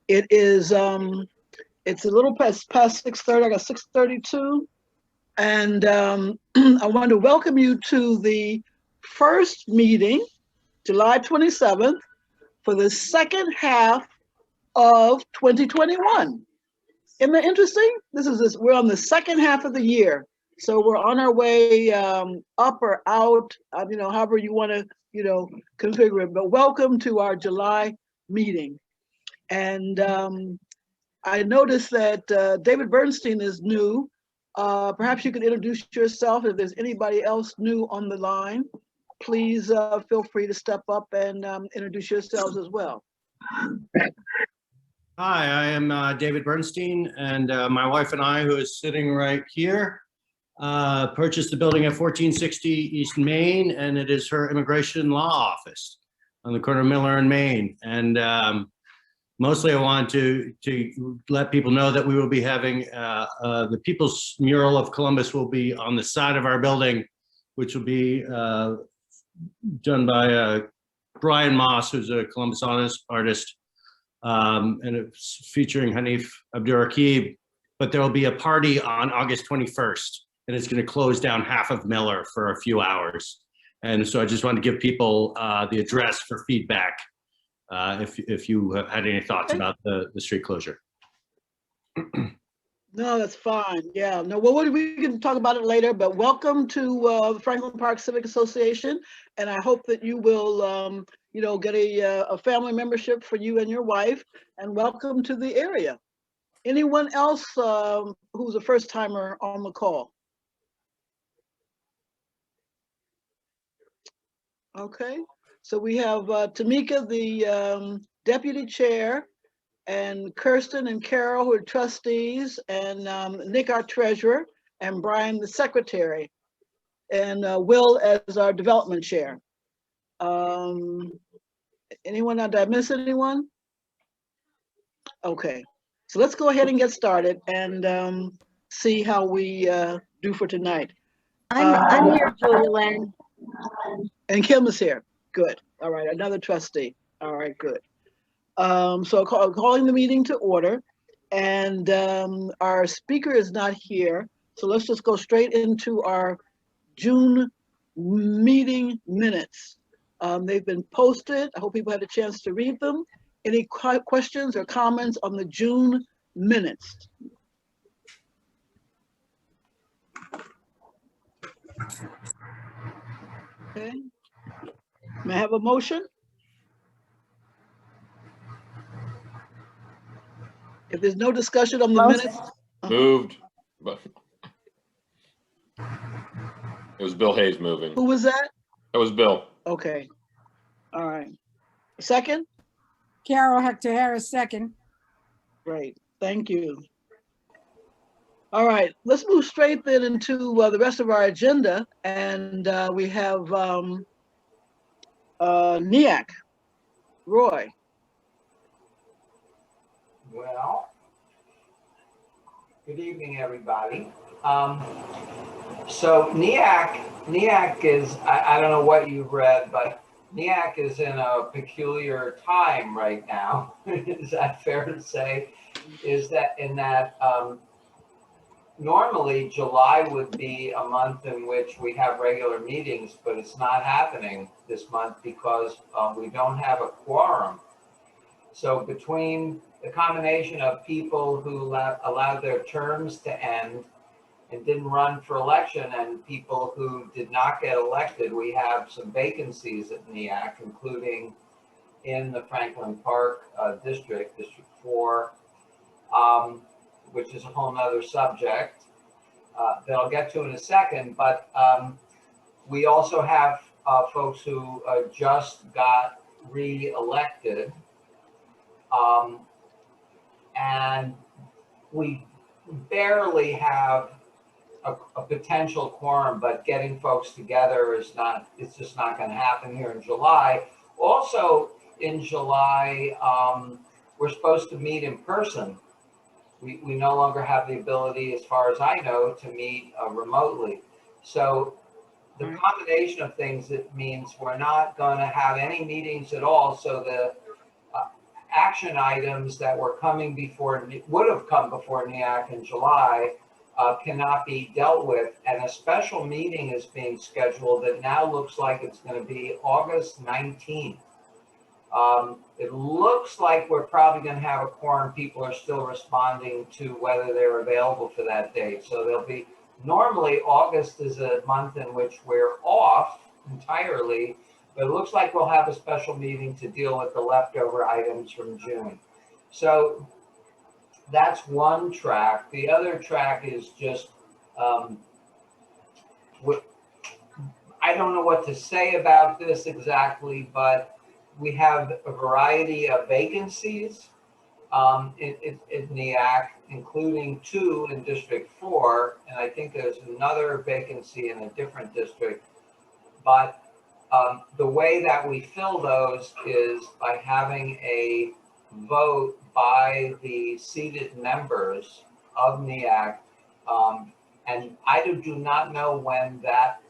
It is it's a little past 6:30. I got 6:32, and I want to welcome you to the first meeting, July 27th, for the second half of 2021. Isn't that interesting? We're on the second half of the year. So we're on our way up or out, however you want to, configure it. But welcome to our July meeting. And I noticed that David Bernstein is new. Perhaps you could introduce yourself. If there's anybody else new on the line, please feel free to step up and introduce yourselves as well. Hi, I am David Bernstein, and my wife and I, who is sitting right here, purchased the building at 1460 East Main, and it is her immigration law office on the corner of Miller and Main. And mostly I wanted to let people know that we will be having the People's Mural of Columbus will be on the side of our building, which will be done by Brian Moss, who's a Columbus artist. And it's featuring Hanif Abdurraqib, but there will be a party on August 21st, and it's going to close down half of Miller for a few hours. And so I just wanted to give people the address for feedback if you had any thoughts about the street closure. No, that's fine. Yeah, no, well, we can talk about it later, but welcome to Franklin Park Civic Association. And I hope that you will, get a family membership for you and your wife, and welcome to the area. Anyone else who's a first timer on the call? Okay, so we have Tamika, the deputy chair, and Kirsten and Carol, who are trustees, and Nick, our treasurer, and Brian, the secretary, and Will as our development chair. Anyone? Did I miss anyone? Okay, so let's go ahead and get started and see how we do for tonight. I'm here, Julie. And Kim is here. Good. All right, another trustee. All right, good. So calling the meeting to order, and our speaker is not here. So let's just go straight into our June meeting minutes. They've been posted. I hope people had a chance to read them. Any questions or comments on the June minutes? Okay. May I have a motion? If there's no discussion on the minutes. Moved. But it was Bill Hayes moving. Who was that? That was Bill. Okay. All right. Second? Carol Hector Harris, second. Great. Thank you. All right. Let's move straight then into the rest of our agenda. And we have NEAC. Roy. Well, good evening, everybody. So NEAC is, I don't know what you've read, but NEAC is in a peculiar time right now. Is that fair to say? Is that in that normally July would be a month in which we have regular meetings, but it's not happening this month because we don't have a quorum. So between the combination of people who allowed their terms to end and didn't run for election and people who did not get elected, we have some vacancies at NEAC, including in the Franklin Park District, District 4, which is a whole nother subject that I'll get to in a second. But we also have folks who just got re-elected. And we barely have a potential quorum, but getting folks together is not, it's just not going to happen here in July. Also in July, we're supposed to meet in person. We no longer have the ability, as far as I know, to meet remotely. So the combination of things, it means we're not going to have any meetings at all. So the action items that were coming before, would have come before NEAC in July, cannot be dealt with, and a special meeting is being scheduled that now looks like it's going to be August 19th. It looks like we're probably going to have a quorum. People are still responding to whether they're available for that date. So there'll be, normally August is a month in which we're off entirely, but it looks like we'll have a special meeting to deal with the leftover items from June. So that's one track. The other track is just, I don't know what to say about this exactly, but we have a variety of vacancies in NEAC, including 2 in District 4, and I think there's another vacancy in a different district. But the way that we fill those is by having a vote by the seated members of NEAC, and I do not know when that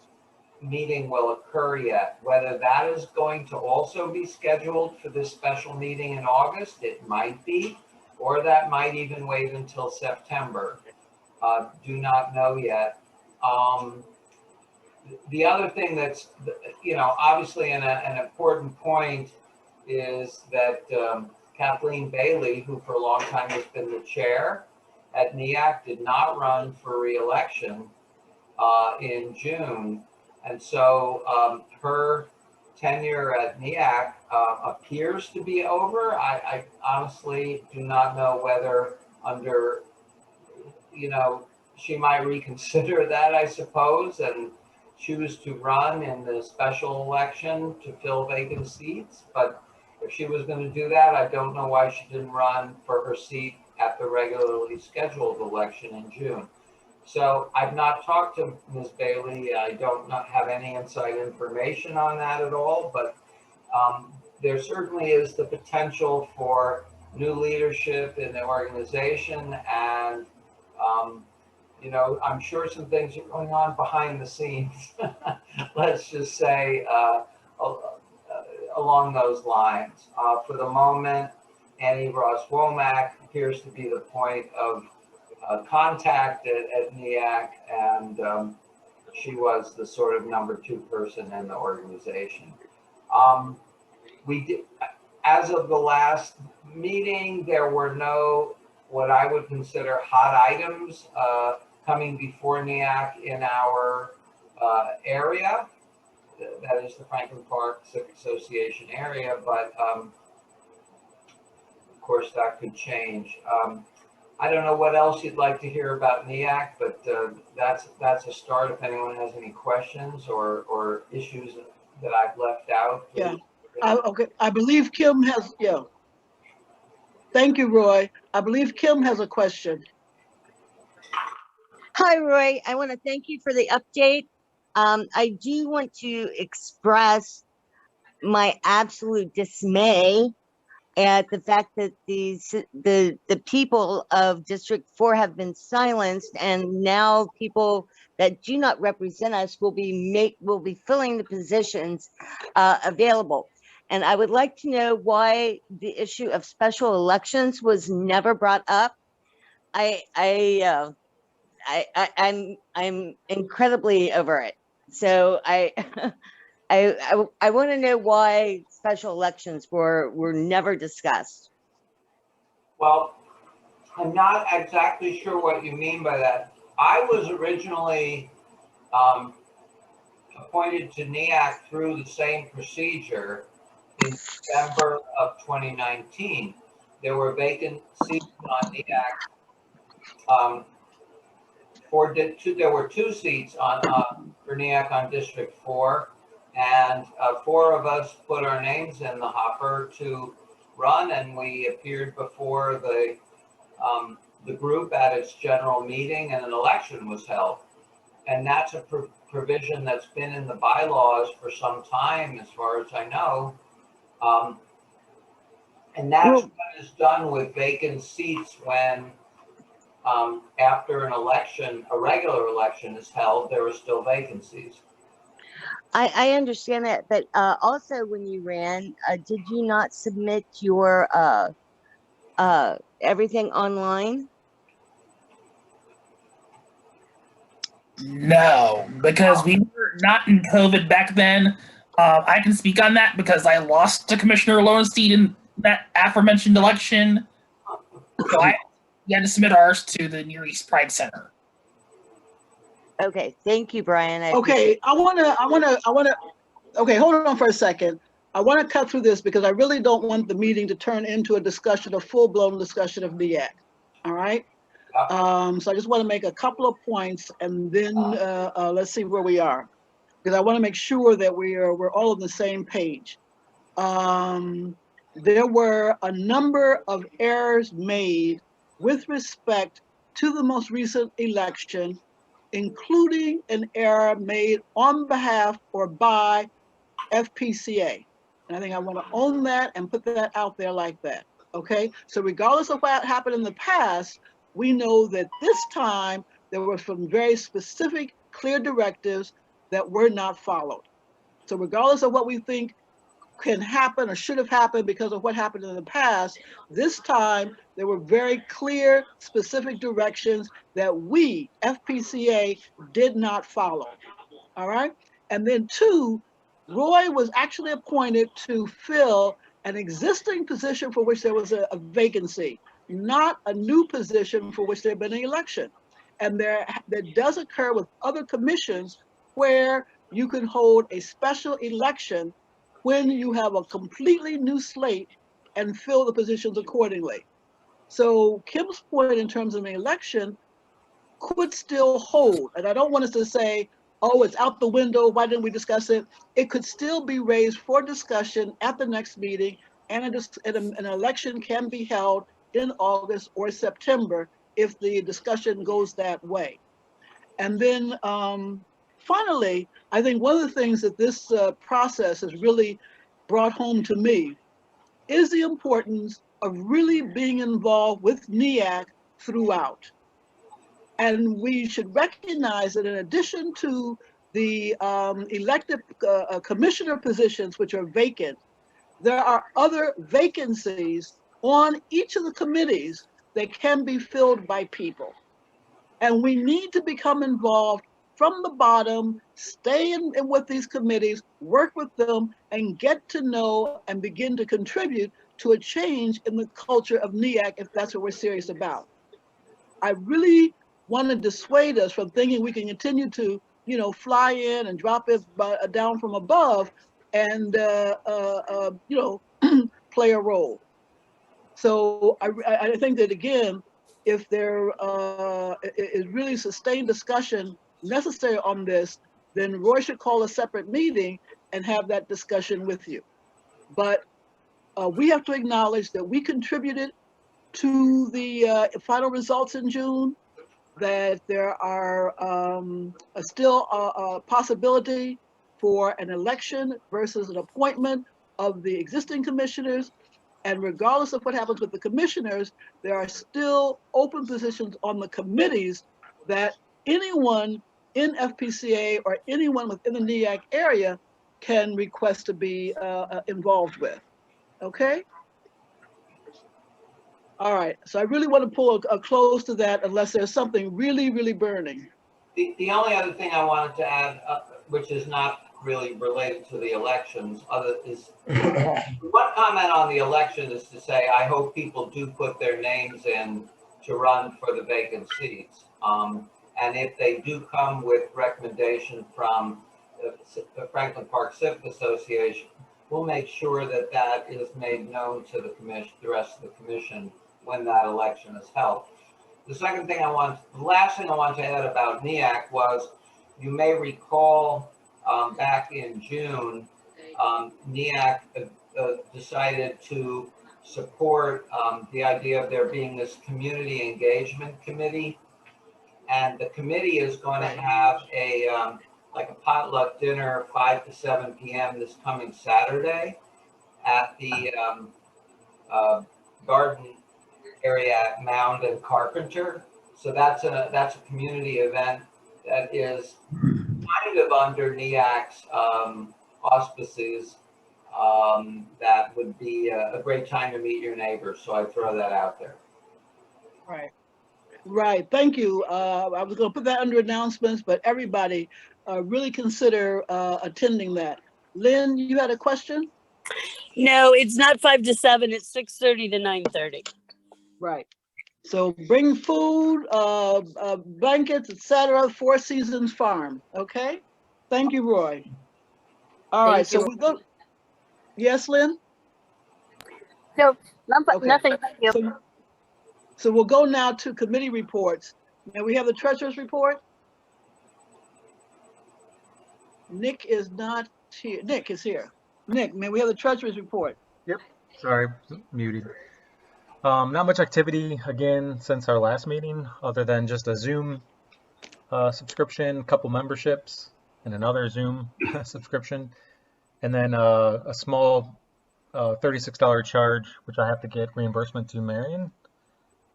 meeting will occur yet. Whether that is going to also be scheduled for this special meeting in August, it might be, or that might even wait until September. Do not know yet. The other thing that's, obviously an important point is that Kathleen Bailey, who for a long time has been the chair at NEAC, did not run for re-election in June. And so her tenure at NEAC appears to be over. I honestly do not know whether under, she might reconsider that, I suppose, and choose to run in the special election to fill vacant seats. But if she was going to do that, I don't know why she didn't run for her seat at the regularly scheduled election in June. So I've not talked to Ms. Bailey. I don't have any inside information on that at all, but there certainly is the potential for new leadership in the organization, and I'm sure some things are going on behind the scenes. Let's just say along those lines. For the moment, Annie Ross Womack appears to be the point of contact at NEAC, and she was the sort of number 2 person in the organization. We did, as of the last meeting, there were no what I would consider hot items coming before NEAC in our area. That is the Franklin Park Civic Association area, but of course that could change. I don't know what else you'd like to hear about NEAC, but that's a start. If anyone has any questions or issues that I've left out. Yeah. Okay. I believe Kim has, yeah. Thank you, Roy. I believe Kim has a question. Hi, Roy. I want to thank you for the update. I do want to express my absolute dismay at the fact that the people of District 4 have been silenced, and now people that do not represent us will be filling the positions available. And I would like to know why the issue of special elections was never brought up. I'm incredibly over it. So I want to know why special elections were never discussed. Well, I'm not exactly sure what you mean by that. I was originally appointed to NEAC through the same procedure in December of 2019. There were vacant seats on NEAC. There were 2 seats for NEAC on District 4, and 4 of us put our names in the hopper to run, and we appeared before the group at its general meeting, and an election was held. And that's a provision that's been in the bylaws for some time, as far as I know. And that's what is done with vacant seats when after an election, a regular election is held, there are still vacancies. I understand that, but also when you ran, did you not submit your everything online? No, because we were not in COVID back then. I can speak on that because I lost to Commissioner Lowenstein in that aforementioned election. So we had to submit ours to the Near East Pride Center. Okay, thank you, Brian. Okay, okay, hold on for a second. I want to cut through this because I really don't want the meeting to turn into a discussion, a full-blown discussion of NEAC. All right? So I just want to make a couple of points and then let's see where we are. Because I want to make sure that we're all on the same page. There were a number of errors made with respect to the most recent election, including an error made on behalf or by FPCA. And I think I want to own that and put that out there like that. Okay, so regardless of what happened in the past, we know that this time there were some very specific, clear directives that were not followed. So regardless of what we think can happen or should have happened because of what happened in the past, this time there were very clear, specific directions that we, FPCA, did not follow. All right, and then two, Roy was actually appointed to fill an existing position for which there was a vacancy, not a new position for which there had been an election. And that does occur with other commissions where you can hold a special election when you have a completely new slate and fill the positions accordingly. So Kim's point in terms of an election could still hold. And I don't want us to say, oh, it's out the window, why didn't we discuss it? It could still be raised for discussion at the next meeting, and an election can be held in August or September if the discussion goes that way. And then finally, I think one of the things that this process has really brought home to me is the importance of really being involved with NEAC throughout. And we should recognize that in addition to the elected commissioner positions, which are vacant, there are other vacancies on each of the committees that can be filled by people. And we need to become involved from the bottom, stay in with these committees, work with them, and get to know and begin to contribute to a change in the culture of NEAC if that's what we're serious about. I really want to dissuade us from thinking we can continue to, fly in and drop it down from above and, play a role. So I think that, again, if there is really sustained discussion necessary on this, then Roy should call a separate meeting and have that discussion with you. But we have to acknowledge that we contributed to the final results in June, that there are still a possibility for an election versus an appointment of the existing commissioners. And regardless of what happens with the commissioners, there are still open positions on the committees that anyone in FPCA or anyone within the NEAC area can request to be involved with. Okay? All right, so I really want to pull a close to that unless there's something really, really burning. The only other thing I wanted to add, which is not really related to the elections, one comment on the election is to say, I hope people do put their names in to run for the vacant seats. And if they do come with recommendation from the Franklin Park Civic Association, we'll make sure that that is made known to the commission, the rest of the commission, when that election is held. The last thing I want to add about NEAC was, you may recall back in June, NEAC decided to support the idea of there being this community engagement committee. And the committee is going to have like a potluck dinner, 5 to 7 p.m. this coming Saturday at the garden area at Mound and Carpenter. So that's a community event that is kind of under NEAC's auspices, that would be a great time to meet your neighbors. So I throw that out there. Right. Right. Thank you. I was going to put that under announcements, but everybody really consider attending that. Lynn, you had a question? No, it's not 5 to 7. It's 6:30 to 9:30. Right. So bring food, blankets, etc. Four Seasons Farm. Okay. Thank you, Roy. All right. So we go. Yes, Lynn? No, Okay. nothing. Thank you. So we'll go now to committee reports. Now we have the treasurer's report. Nick is not here. Nick is here. Nick, may we have the treasurer's report? Yep. Sorry, muted. Not much activity again since our last meeting, other than just a Zoom subscription, couple memberships, and another Zoom subscription, and then a small $36 charge, which I have to get reimbursement to Marion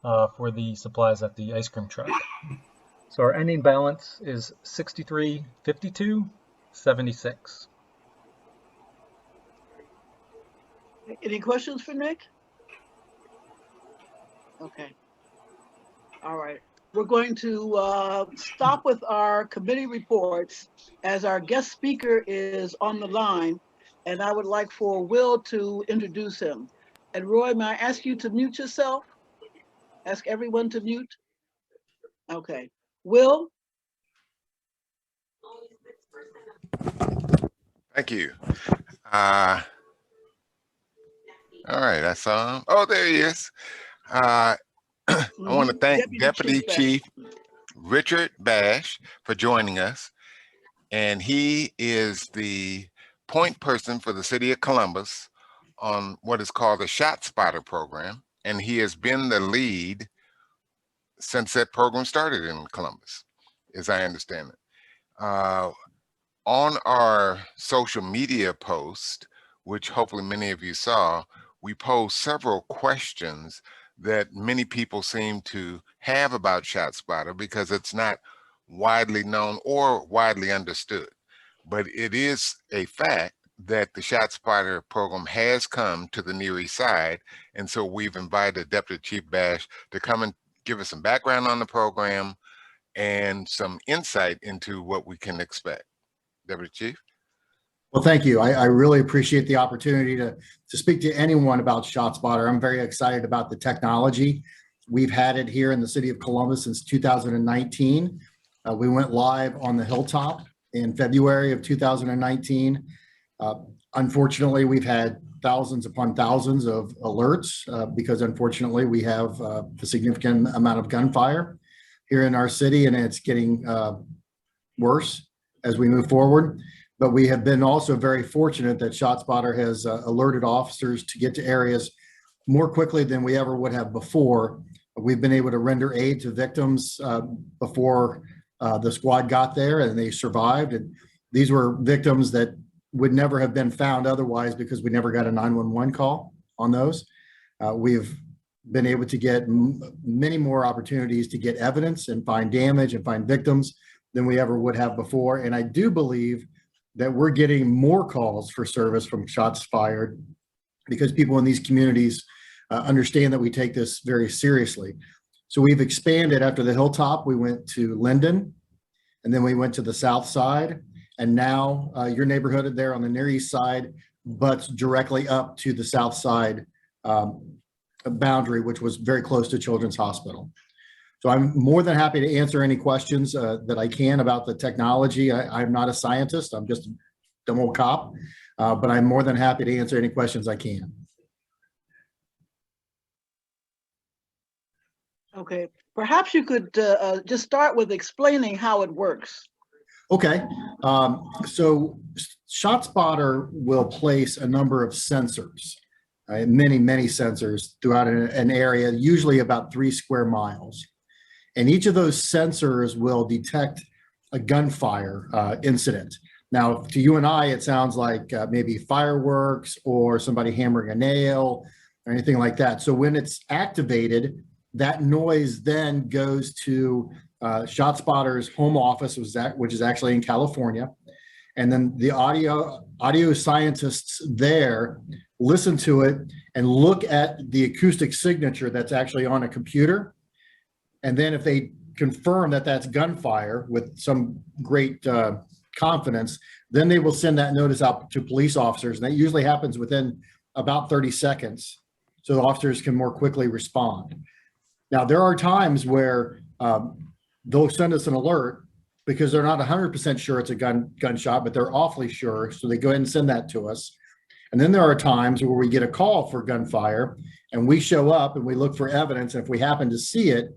for the supplies at the ice cream truck. So our ending balance is $63.52.76. Any questions for Nick? Okay. All right. We're going to stop with our committee reports as our guest speaker is on the line, and I would like for Will to introduce him. And Roy, may I ask you to mute yourself? Ask everyone to mute. Okay. Will? Thank you. All right, I saw him. Oh, there he is. I want to thank Deputy Chief Richard Bash for joining us. And he is the point person for the city of Columbus on what is called the Shot Spotter program. And he has been the lead since that program started in Columbus, as I understand it. On our social media post, which hopefully many of you saw, we posed several questions that many people seem to have about ShotSpotter because it's not widely known or widely understood. But it is a fact that the ShotSpotter program has come to the Near East Side. And so we've invited Deputy Chief Bash to come and give us some background on the program and some insight into what we can expect. Deputy Chief? Well, thank you. I really appreciate the opportunity to speak to anyone about ShotSpotter. I'm very excited about the technology. We've had it here in the city of Columbus since 2019. We went live on the Hilltop in February of 2019. Unfortunately, we've had thousands upon thousands of alerts because unfortunately we have a significant amount of gunfire here in our city, and it's getting worse as we move forward. But we have been also very fortunate that ShotSpotter has alerted officers to get to areas more quickly than we ever would have before. We've been able to render aid to victims before the squad got there, and they survived. And these were victims that would never have been found otherwise because we never got a 911 call on those. We've been able to get many more opportunities to get evidence and find damage and find victims than we ever would have before. And I do believe that we're getting more calls for service from shots fired because people in these communities understand that we take this very seriously. So we've expanded. After the Hilltop, we went to Linden, and then we went to the south side, and now your neighborhood there on the Near East Side butts directly up to the south side boundary, which was very close to Children's Hospital. So I'm more than happy to answer any questions that I can about the technology. I'm not a scientist, I'm just a dumb old cop, but I'm more than happy to answer any questions I can. Okay, perhaps you could just start with explaining how it works. Okay, so ShotSpotter will place a number of sensors, many sensors throughout an area, usually about 3 square miles. And each of those sensors will detect a gunfire incident. Now, to you and I, it sounds like maybe fireworks or somebody hammering a nail or anything like that. So when it's activated, That noise then goes to ShotSpotter's home office, which is actually in California. And then the audio scientists there listen to it and look at the acoustic signature that's actually on a computer. And then if they confirm that that's gunfire with some great confidence, then they will send that notice out to police officers. And that usually happens within about 30 seconds. So the officers can more quickly respond. Now, there are times where they'll send us an alert because they're not 100% sure it's a gunshot, but they're awfully sure. So they go ahead and send that to us. And then there are times where we get a call for gunfire and we show up and we look for evidence. And if we happen to see it,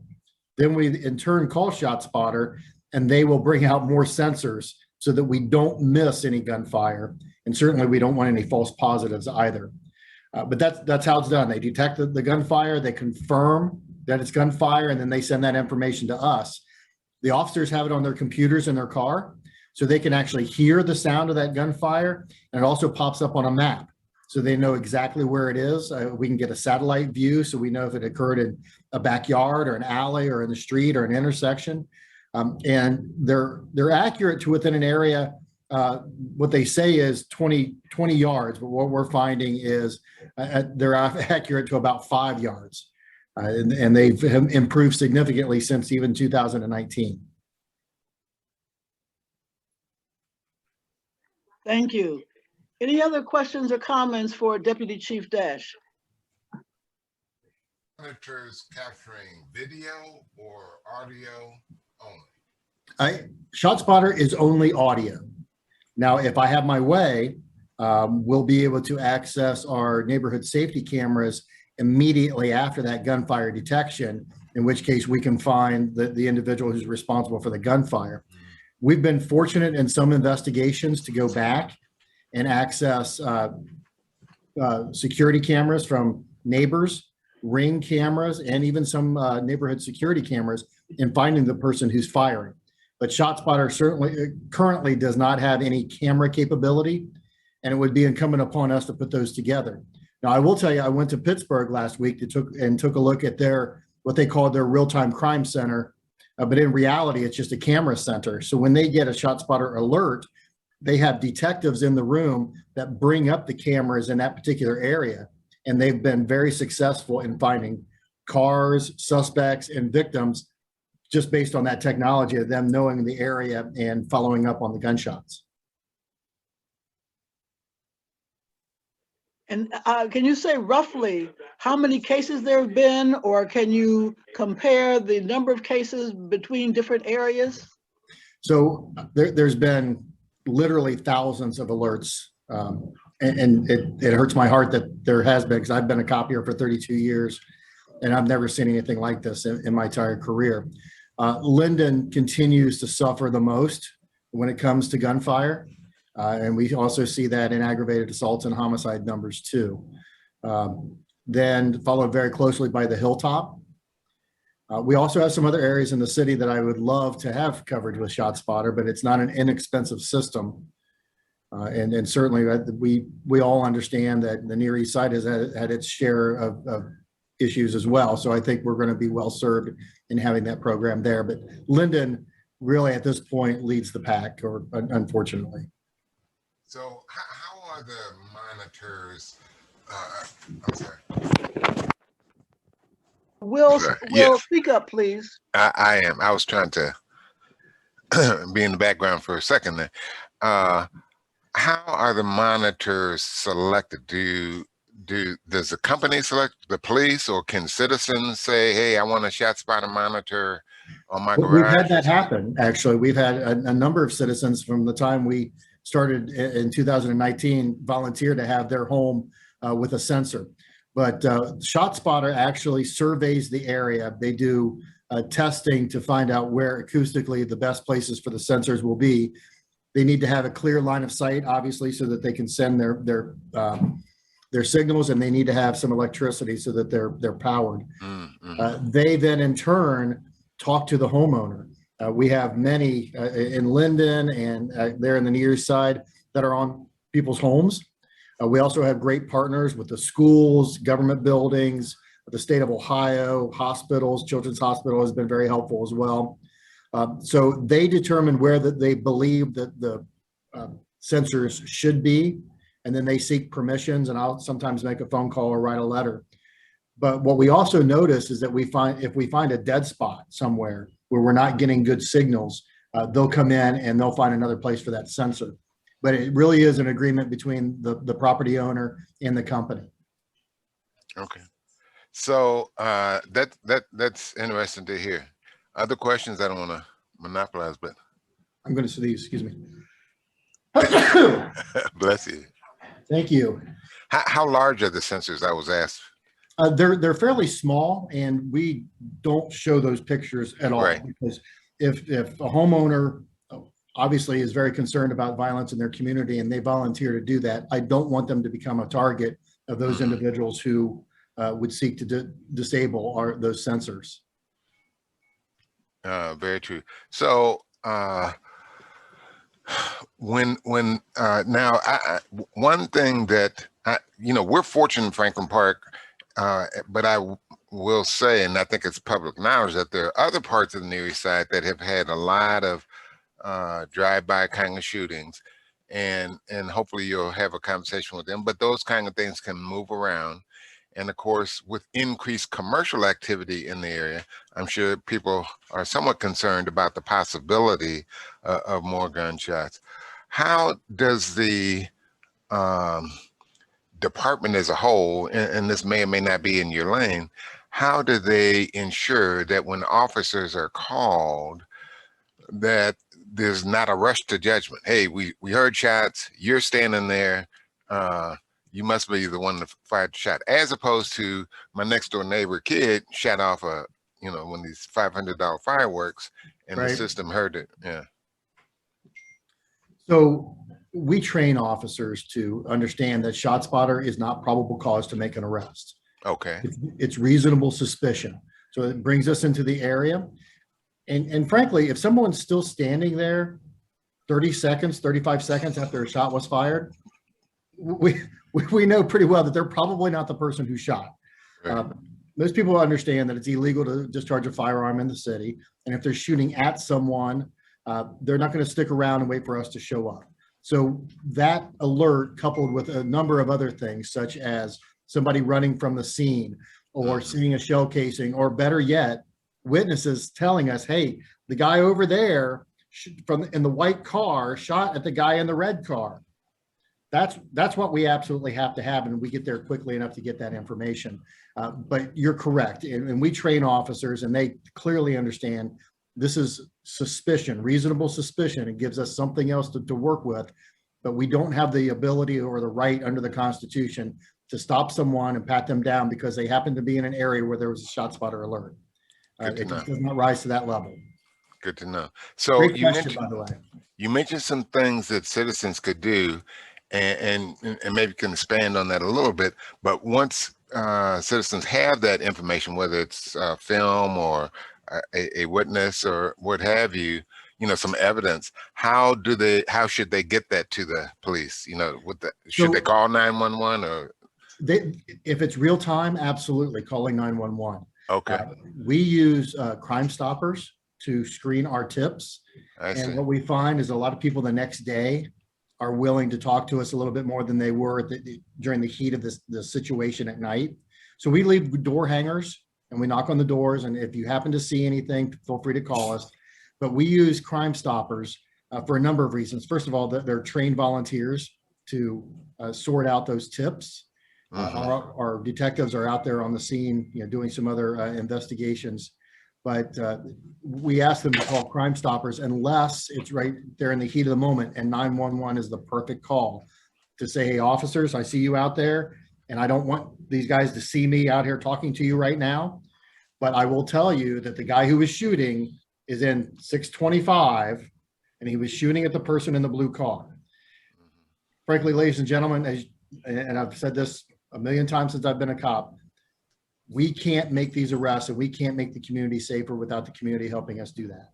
then we in turn call ShotSpotter and they will bring out more sensors so that we don't miss any gunfire. And certainly we don't want any false positives either. But that's how it's done. They detect the gunfire, they confirm that it's gunfire, and then they send that information to us. The officers have it on their computers in their car, so they can actually hear the sound of that gunfire, and it also pops up on a map, so they know exactly where it is. We can get a satellite view, so we know if it occurred in a backyard or an alley or in the street or an intersection. And they're accurate to within an area. What they say is 20 yards, but what we're finding is they're accurate to about 5 yards. And they've improved significantly since even 2019. Thank you. Any other questions or comments for Deputy Chief Dash? Monitors capturing video or audio only? ShotSpotter is only audio. Now, if I have my way, we'll be able to access our neighborhood safety cameras immediately after that gunfire detection, in which case we can find the individual who's responsible for the gunfire. We've been fortunate in some investigations to go back and access security cameras from neighbors, Ring cameras, and even some neighborhood security cameras in finding the person who's firing. But ShotSpotter certainly currently does not have any camera capability, and it would be incumbent upon us to put those together. Now, I will tell you, I went to Pittsburgh last week took a look at what they call their real-time crime center, but in reality, it's just a camera center. So when they get a ShotSpotter alert, they have detectives in the room that bring up the cameras in that particular area, and they've been very successful in finding cars, suspects, and victims just based on that technology of them knowing the area and following up on the gunshots. And can you say roughly how many cases there have been, or can you compare the number of cases between different areas? So there's been literally thousands of alerts, and it hurts my heart that there has been, because I've been a copier for 32 years, and I've never seen anything like this in my entire career. Linden continues to suffer the most when it comes to gunfire. And we also see that in aggravated assaults and homicide numbers too. Then followed very closely by the Hilltop. We also have some other areas in the city that I would love to have covered with ShotSpotter, but it's not an inexpensive system. And certainly we all understand that the Near East Side has had its share of issues as well. So I think we're going to be well served in having that program there. But Linden really at this point leads the pack, or unfortunately. So how are the monitors? I'm sorry. Will, Yes. speak up, please. I am. I was trying to be in the background for a second there. How are the monitors selected? Does the company select the police, or can citizens say, hey, I want a ShotSpotter monitor on my garage? We've had that happen, actually. We've had a number of citizens from the time we started in 2019 volunteer to have their home with a sensor. But ShotSpotter actually surveys the area. They do testing to find out where acoustically the best places for the sensors will be. They need to have a clear line of sight, obviously, so that they can send their signals, and they need to have some electricity so that they're powered. Mm-hmm. They then in turn talk to the homeowner. We have many in Linden and there in the Near East Side that are on people's homes. We also have great partners with the schools, government buildings, the state of Ohio, hospitals, Children's Hospital has been very helpful as well. So they determine where that they believe that the sensors should be, and then they seek permissions, and I'll sometimes make a phone call or write a letter. But what we also notice is that if we find a dead spot somewhere where we're not getting good signals, they'll come in and they'll find another place for that sensor. But it really is an agreement between the property owner and the company. Okay. So that's interesting to hear. Other questions? I don't want to monopolize, but I'm going to sneeze, excuse me. Bless you. Thank you. How large are the sensors? I was asked. They're fairly small, and we don't show those pictures at all. Right. Because if a homeowner obviously is very concerned about violence in their community and they volunteer to do that, I don't want them to become a target of those individuals who would seek to disable those sensors. Very true. So when now one thing that we're fortunate in Franklin Park, but I will say, and I think it's public knowledge, that there are other parts of the Near East Side that have had a lot of drive-by kind of shootings, and hopefully you'll have a conversation with them. But those kind of things can move around. And of course, with increased commercial activity in the area, I'm sure people are somewhat concerned about the possibility of more gunshots. How does the department as a whole, and this may or may not be in your lane, how do they ensure that when officers are called, that there's not a rush to judgment? Hey, we heard shots, you're standing there, you must be the one that fired the shot, as opposed to my next door neighbor kid shot off one of these $500 fireworks, and Right. the system heard it. Yeah. So we train officers to understand that ShotSpotter is not probable cause to make an arrest. Okay. It's reasonable suspicion. So it brings us into the area. And frankly, if someone's still standing there 30 seconds, 35 seconds after a shot was fired, we know pretty well that they're probably not the person who shot. Right. Most people understand that it's illegal to discharge a firearm in the city. And if they're shooting at someone, they're not going to stick around and wait for us to show up. So that alert, coupled with a number of other things, such as somebody running from the scene or seeing a shell casing, or better yet, witnesses telling us, hey, the guy over there in the white car shot at the guy in the red car. That's what we absolutely have to have, and we get there quickly enough to get that information. But you're correct, and we train officers, and they clearly understand this is suspicion, reasonable suspicion. It gives us something else to work with, but we don't have the ability or the right under the Constitution to stop someone and pat them down because they happen to be in an area where there was a ShotSpotter alert. It just does not rise to that level. Good to know. So Great question, by the way. You mentioned some things that citizens could do, and maybe can expand on that a little bit. But once citizens have that information, whether it's film or a witness or what have you, some evidence, how should they get that to the police? Should they call 911 or? If it's real time, absolutely calling 911. Okay. We use Crime Stoppers to screen our tips. I see. And what we find is a lot of people the next day are willing to talk to us a little bit more than they were during the heat of the situation at night. So we leave door hangers and we knock on the doors. And if you happen to see anything, feel free to call us. But we use Crime Stoppers for a number of reasons. First of all, they're trained volunteers to sort out those tips. Our detectives are out there on the scene, doing some other investigations. But we ask them to call Crime Stoppers unless it's right there in the heat of the moment, and 911 is the perfect call to say, hey, officers, I see you out there, and I don't want these guys to see me out here talking to you right now. But I will tell you that the guy who was shooting is in 625, and he was shooting at the person in the blue car. Frankly, ladies and gentlemen, and I've said this a million times since I've been a cop, we can't make these arrests and we can't make the community safer without the community helping us do that.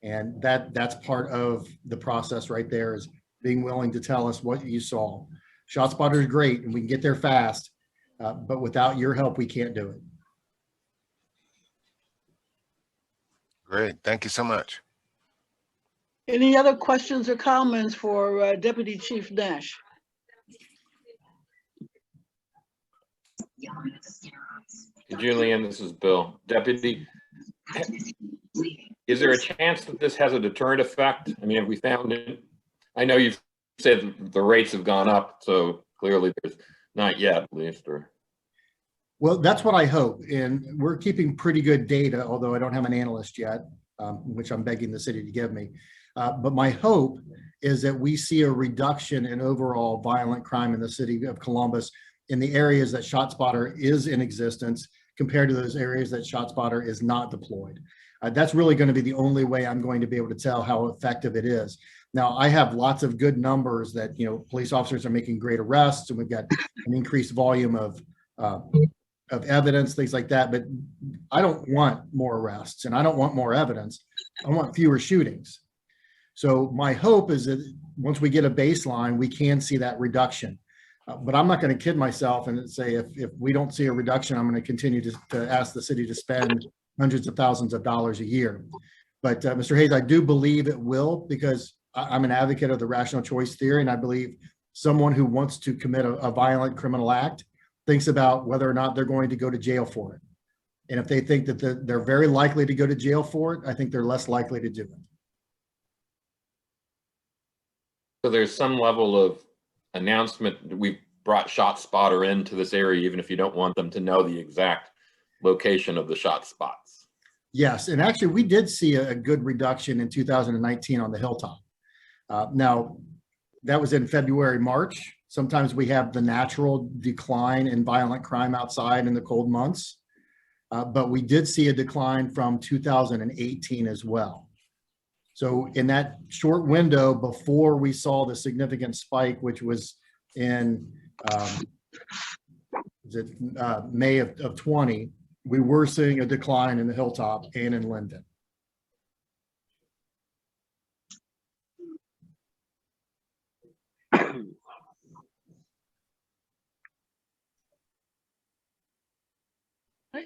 And that's part of the process right there, is being willing to tell us what you saw. ShotSpotter is great and we can get there fast, but without your help, we can't do it. Great. Thank you so much. Any other questions or comments for Deputy Chief Nash? Julian, this is Bill. Deputy, is there a chance that this has a deterrent effect? I mean, have we found it? I know you've said the rates have gone up, so clearly there's not yet, at least, or. Well, that's what I hope. And we're keeping pretty good data, although I don't have an analyst yet, which I'm begging the city to give me. But my hope is that we see a reduction in overall violent crime in the city of Columbus in the areas that ShotSpotter is in existence compared to those areas that ShotSpotter is not deployed. That's really going to be the only way I'm going to be able to tell how effective it is. Now, I have lots of good numbers that, police officers are making great arrests, and we've got an increased volume of evidence, things like that. But I don't want more arrests and I don't want more evidence. I want fewer shootings. So my hope is that once we get a baseline, we can see that reduction. But I'm not going to kid myself and say if we don't see a reduction, I'm going to continue to ask the city to spend hundreds of thousands of dollars a year. But Mr. Hayes, I do believe it will, because I'm an advocate of the rational choice theory, and I believe someone who wants to commit a violent criminal act thinks about whether or not they're going to go to jail for it. And if they think that they're very likely to go to jail for it, I think they're less likely to do it. So there's some level of announcement. We brought ShotSpotter into this area, even if you don't want them to know the exact location of the shot spots. Yes, and actually we did see a good reduction in 2019 on the Hilltop. Now, that was in February, March. Sometimes we have the natural decline in violent crime outside in the cold months, but we did see a decline from 2018 as well. So in that short window before we saw the significant spike, which was in May of 20, we were seeing a decline in the Hilltop and in Linden.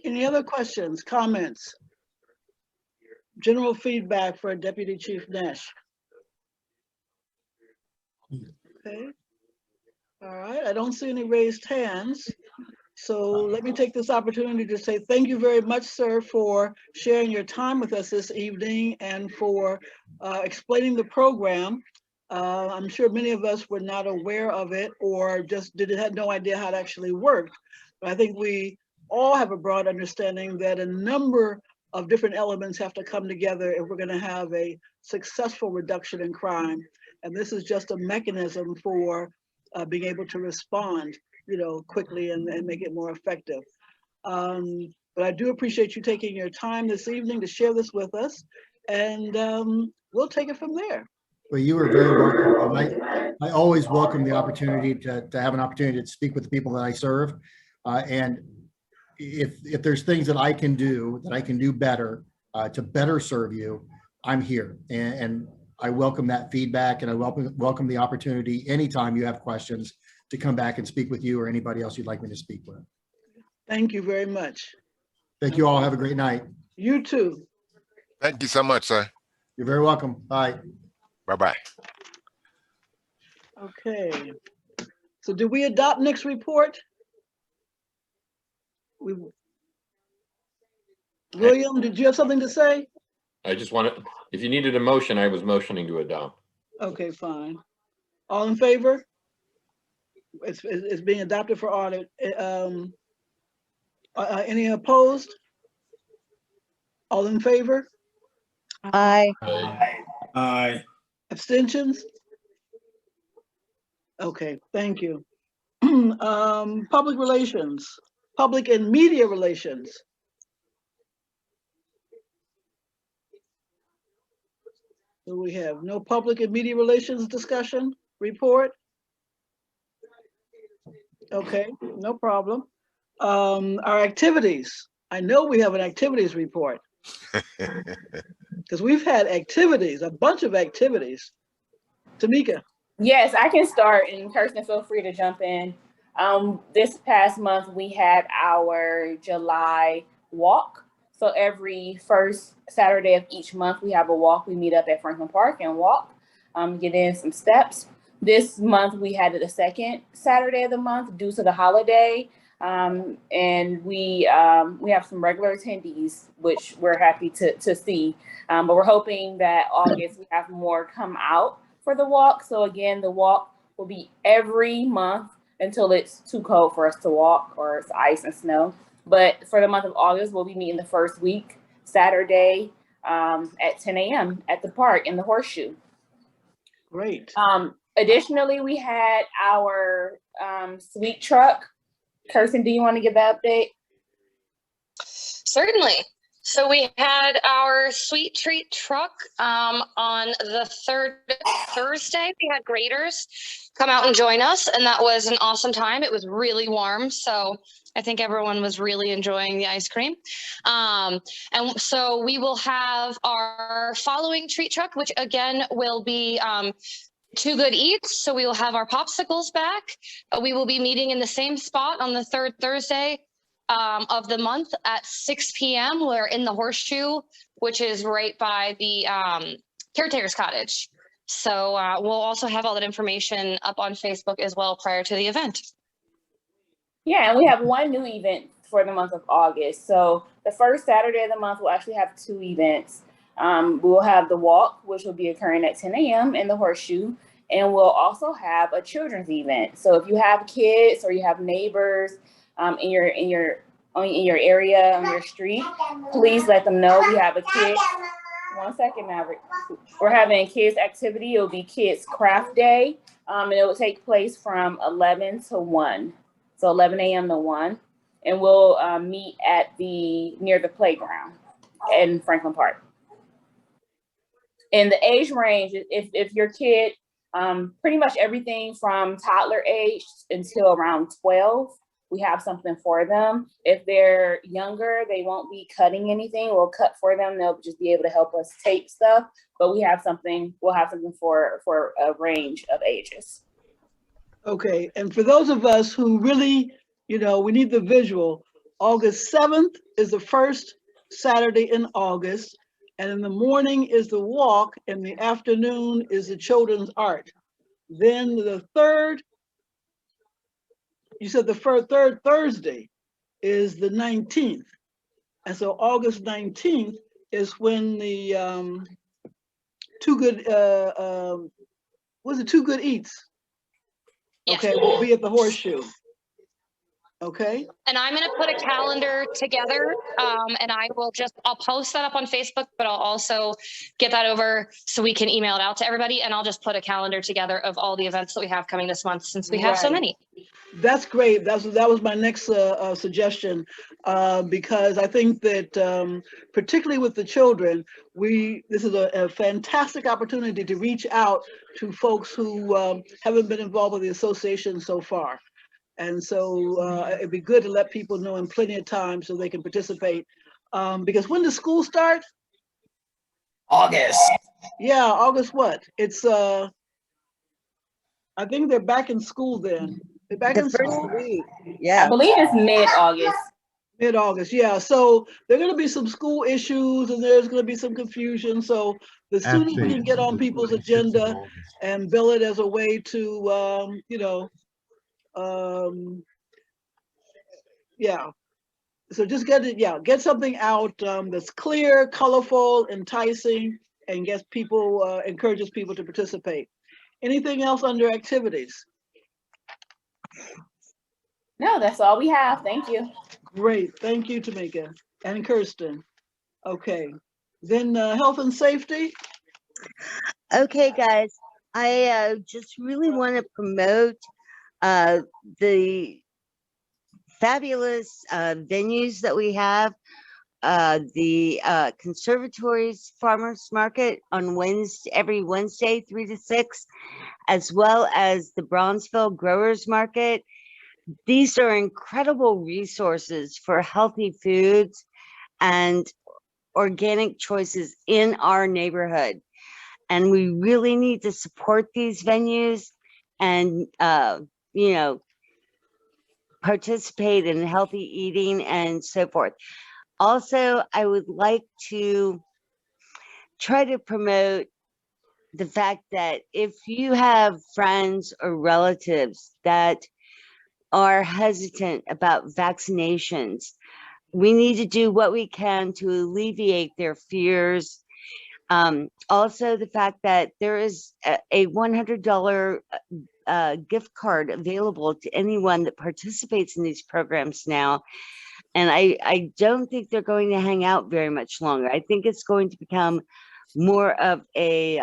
Any other questions, comments? General feedback for Deputy Chief Nash. Okay. All right, I don't see any raised hands. So let me take this opportunity to say thank you very much, sir, for sharing your time with us this evening and for explaining the program. I'm sure many of us were not aware of it or just had no idea how it actually worked. But I think we all have a broad understanding that a number of different elements have to come together if we're going to have a successful reduction in crime. And this is just a mechanism for being able to respond, quickly and make it more effective. But I do appreciate you taking your time this evening to share this with us, and we'll take it from there. Well, you are very welcome. I always welcome the opportunity to have an opportunity to speak with the people that I serve. And if there's things that I can do better to better serve you, I'm here. And I welcome that feedback, and I welcome the opportunity anytime you have questions to come back and speak with you or anybody else you'd like me to speak with. Thank you very much. Thank you all. Have a great night. You too. Thank you so much, sir. You're very welcome. Bye. Bye-bye. Okay. So do we adopt Nick's report? William, did you have something to say? I just wanted, if you needed a motion, I was motioning to adopt. Okay, fine. All in favor? It's being adopted for audit. Any opposed? All in favor? Aye. Aye. Abstentions? Okay, thank you. Public relations, public and media relations. So we have no public and media relations discussion report. Okay, no problem. Our activities. I know we have an activities report because we've had activities, a bunch of activities. Tamika. Yes, I can start, and Kirsten, feel free to jump in. This past month, we had our July walk. So every first Saturday of each month, we have a walk. We meet up at Franklin Park and walk, get in some steps. This month, we had it the second Saturday of the month due to the holiday. And we have some regular attendees, which we're happy to see. But we're hoping that August we have more come out for the walk. So again, the walk will be every month until it's too cold for us to walk or it's ice and snow. But for the month of August, we'll be meeting the first week, Saturday, at 10 a.m. at the park in the Horseshoe. Great. Additionally, we had our sweet truck. Kirsten, do you want to give that update? Certainly. So we had our sweet treat truck on the third Thursday. We had graders come out and join us, and that was an awesome time. It was really warm, so I think everyone was really enjoying the ice cream. And so we will have our following treat truck, which again will be Too Good Eats. So we will have our popsicles back. We will be meeting in the same spot on the third Thursday of the month at 6 p.m. We're in the Horseshoe, which is right by the caretaker's cottage. So we'll also have all that information up on Facebook as well prior to the event. Yeah, and we have one new event for the month of August. So the first Saturday of the month, we'll actually have two events. We'll have the walk, which will be occurring at 10 a.m. in the Horseshoe. And we'll also have a children's event. So if you have kids or you have neighbors in your area, on your street, please let them know we have a kid. 1 second, Maverick. We're having a kids activity. It'll be Kids Craft Day. And it will take place from 11 to 1. So 11 a.m. to 1. And we'll meet at near the playground in Franklin Park. And the age range, if your kid, pretty much everything from toddler age until around 12, we have something for them. If they're younger, they won't be cutting anything. We'll cut for them. They'll just be able to help us tape stuff. But we'll have something for a range of ages. Okay, and for those of us who really, we need the visual, August 7th is the first Saturday in August. And in the morning is the walk, and the afternoon is the children's art. Then the third, you said the third Thursday is the 19th. And so August 19th is when the Too Good Eats? Okay, we'll be at the Horseshoe. Okay. And I'm going to put a calendar together and I'll post that up on Facebook, but I'll also get that over so we can email it out to everybody. And I'll just put a calendar together of all the events that we have coming this month since we have so many. That's great. That was my next suggestion, because I think that particularly with the children, this is a fantastic opportunity to reach out to folks who haven't been involved with the association so far. And so it'd be good to let people know in plenty of time so they can participate. Because when does school start? August. Yeah, August what? It's, I think they're back in school then. They're back in school? Yeah. I believe it's mid-August. Mid-August, yeah. So there are going to be some school issues and there's going to be some confusion. So the sooner we can get on people's agenda and bill it as a way to, yeah. So just get something out that's clear, colorful, enticing, and encourages people to participate. Anything else under activities? No, that's all we have. Thank you. Great. Thank you, Tamika and Kirsten. Okay. Then health and safety. Okay, guys, I just really want to promote the fabulous venues that we have. The Conservatories Farmers Market on every Wednesday, 3 to 6, as well as the Bronzeville Growers Market. These are incredible resources for healthy foods and organic choices in our neighborhood. And we really need to support these venues and, participate in healthy eating and so forth. Also, I would like to try to promote the fact that if you have friends or relatives that are hesitant about vaccinations, we need to do what we can to alleviate their fears. Also, the fact that there is a $100 gift card available to anyone that participates in these programs now. And I don't think they're going to hang out very much longer. I think it's going to become more of a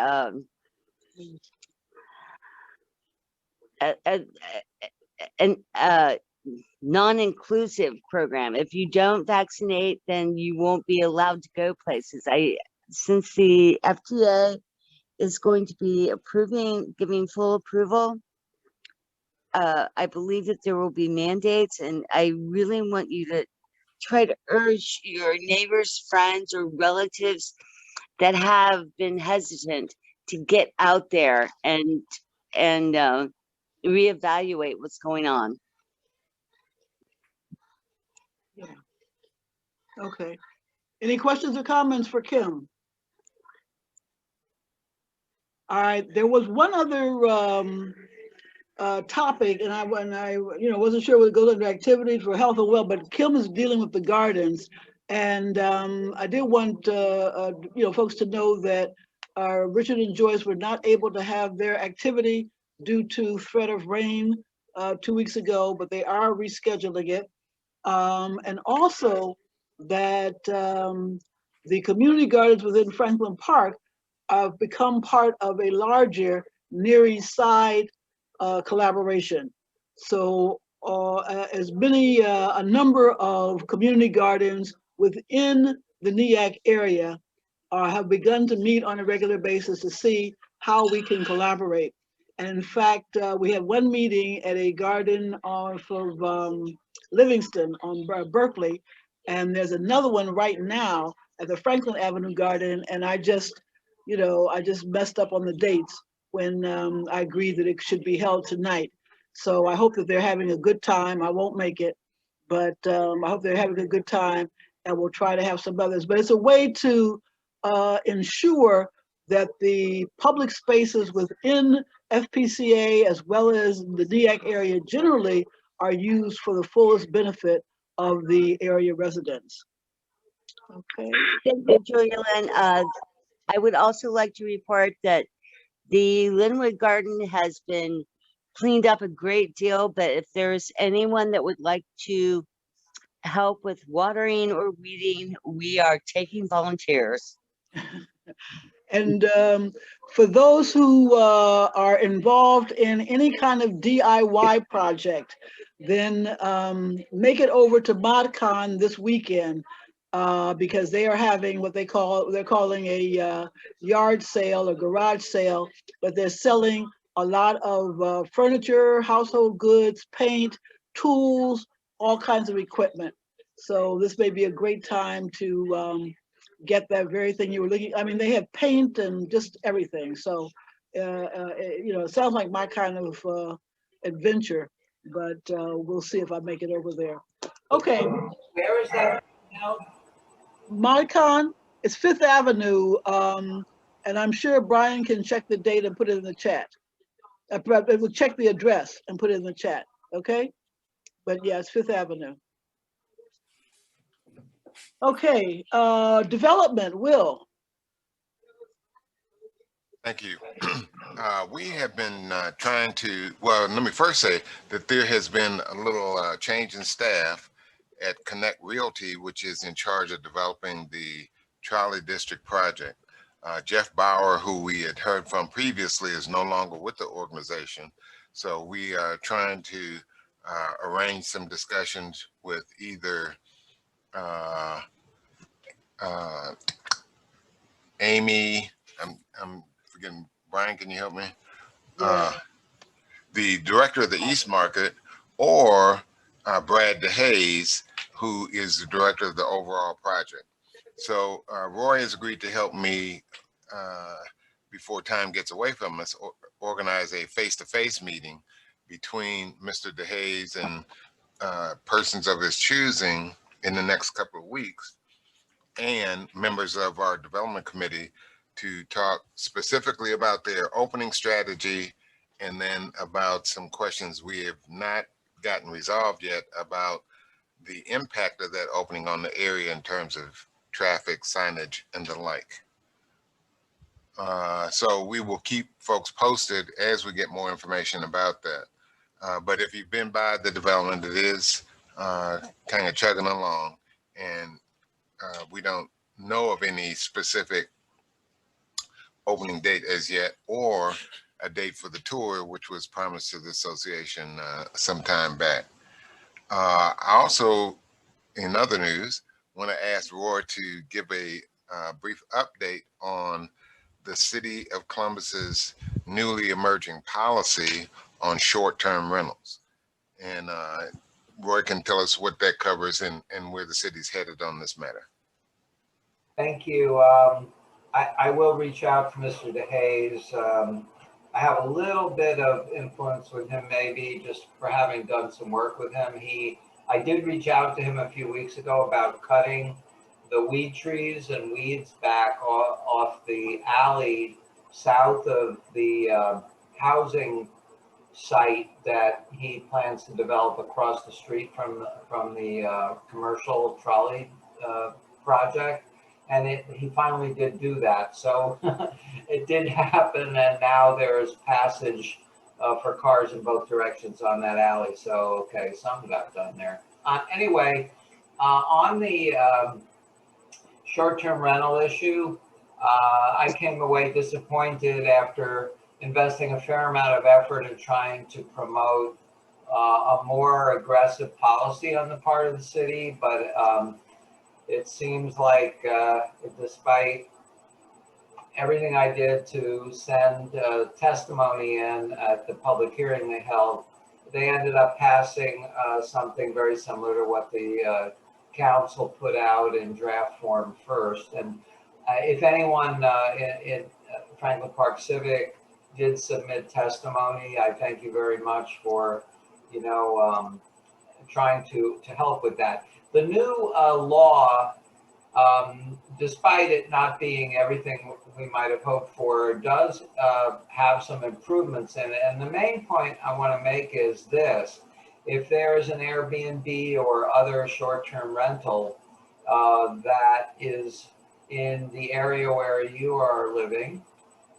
non-inclusive program. If you don't vaccinate, then you won't be allowed to go places. Since the FTA is going to be giving full approval, I believe that there will be mandates, and I really want you to try to urge your neighbors, friends, or relatives that have been hesitant to get out there and reevaluate what's going on. Yeah. Okay. Any questions or comments for Kim? All right. There was one other topic, and I wasn't sure whether it goes under activities for health or well, but Kim is dealing with the gardens, and I did want folks to know that Richard and Joyce were not able to have their activity due to threat of rain 2 weeks ago, but they are rescheduling it. And also that the community gardens within Franklin Park have become part of a larger Near East Side collaboration. So a number of community gardens within the NEAC area have begun to meet on a regular basis to see how we can collaborate. And in fact, we had one meeting at a garden off of Livingston on Berkeley, and there's another one right now at the Franklin Avenue Garden, and I just messed up on the dates when I agreed that it should be held tonight. So I hope that they're having a good time. I won't make it, but I hope they're having a good time, and we'll try to have some others. But it's a way to ensure that the public spaces within FPCA as well as the NEAC area generally are used for the fullest benefit of the area residents. Okay. Thank you, Julia Lynn. I would also like to report that the Linwood Garden has been cleaned up a great deal, but if there's anyone that would like to help with watering or weeding, we are taking volunteers. And for those who are involved in any kind of DIY project, then make it over to ModCon this weekend because they are having what they're calling a yard sale or garage sale, but they're selling a lot of furniture, household goods, paint, tools, all kinds of equipment. So this may be a great time to get that very thing you were looking. I mean, they have paint and just everything. So, it sounds like my kind of adventure, but we'll see if I make it over there. Okay. Where is that now? ModCon is Fifth Avenue, and I'm sure Brian can check the date and put it in the chat. We'll check the address and put it in the chat, okay? But yeah, it's Fifth Avenue. Okay, development, Will. Thank you. We have been trying to, well, let me first say that there has been a little change in staff at Connect Realty, which is in charge of developing the Trolley District project. Jeff Bauer, who we had heard from previously, is no longer with the organization. So we are trying to arrange some discussions with either Amy, I'm forgetting, Brian, can you help me? The director of the East Market, or Brad DeHaze, who is the director of the overall project. So Roy has agreed to help me before time gets away from us, organize a face-to-face meeting between Mr. DeHaze and persons of his choosing in the next couple of weeks and members of our development committee to talk specifically about their opening strategy and then about some questions we have not gotten resolved yet about the impact of that opening on the area in terms of traffic, signage, and the like. So we will keep folks posted as we get more information about that. But if you've been by the development, it is kind of chugging along, and we don't know of any specific opening date as yet, or a date for the tour, which was promised to the association some time back. I also, in other news, want to ask Roy to give a brief update on the City of Columbus's newly emerging policy on short-term rentals. And Roy can tell us what that covers and where the city's headed on this matter. Thank you. I will reach out to Mr. DeHaze. I have a little bit of influence with him, maybe just for having done some work with him. I did reach out to him a few weeks ago about cutting the weed trees and weeds back off the alley south of the housing site that he plans to develop across the street from the commercial trolley project. And he finally did do that. So it did happen, and now there's passage for cars in both directions on that alley. So, okay, something got done there. Anyway, on the short-term rental issue, I came away disappointed after investing a fair amount of effort in trying to promote a more aggressive policy on the part of the city, but it seems like despite everything I did to send testimony in at the public hearing they held, they ended up passing something very similar to what the council put out in draft form first. And if anyone in Franklin Park Civic did submit testimony, I thank you very much for, trying to help with that. The new law, despite it not being everything we might have hoped for, does have some improvements in it. And the main point I want to make is this: if there is an Airbnb or other short-term rental that is in the area where you are living,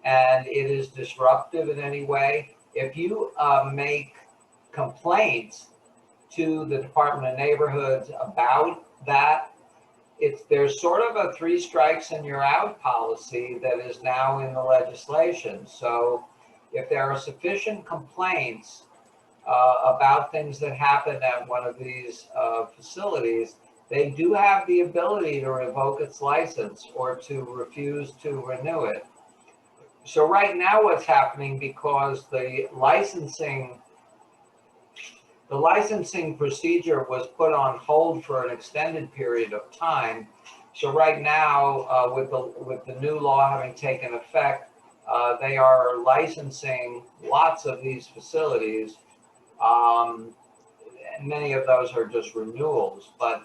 and it is disruptive in any way, if you make complaints to the Department of Neighborhoods about that, there's sort of a 3 strikes and you're out policy that is now in the legislation. So if there are sufficient complaints about things that happen at one of these facilities, they do have the ability to revoke its license or to refuse to renew it. So right now what's happening, because the licensing procedure was put on hold for an extended period of time. So right now, with the new law having taken effect, they are licensing lots of these facilities. And many of those are just renewals. But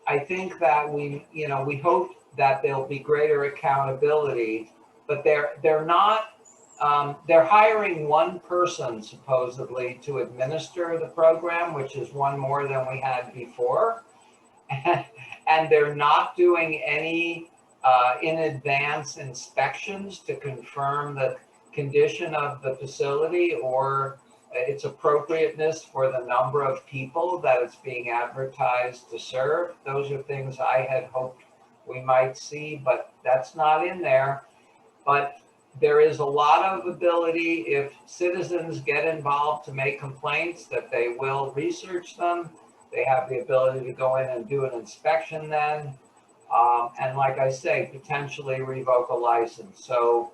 I think that we hope that there'll be greater accountability, but they're not. They're hiring one person supposedly to administer the program, which is one more than we had before. And they're not doing any in advance inspections to confirm the condition of the facility or its appropriateness for the number of people that it's being advertised to serve. Those are things I had hoped we might see, but that's not in there. But there is a lot of ability, if citizens get involved to make complaints, that they will research them. They have the ability to go in and do an inspection then. And like I say, potentially revoke a license. So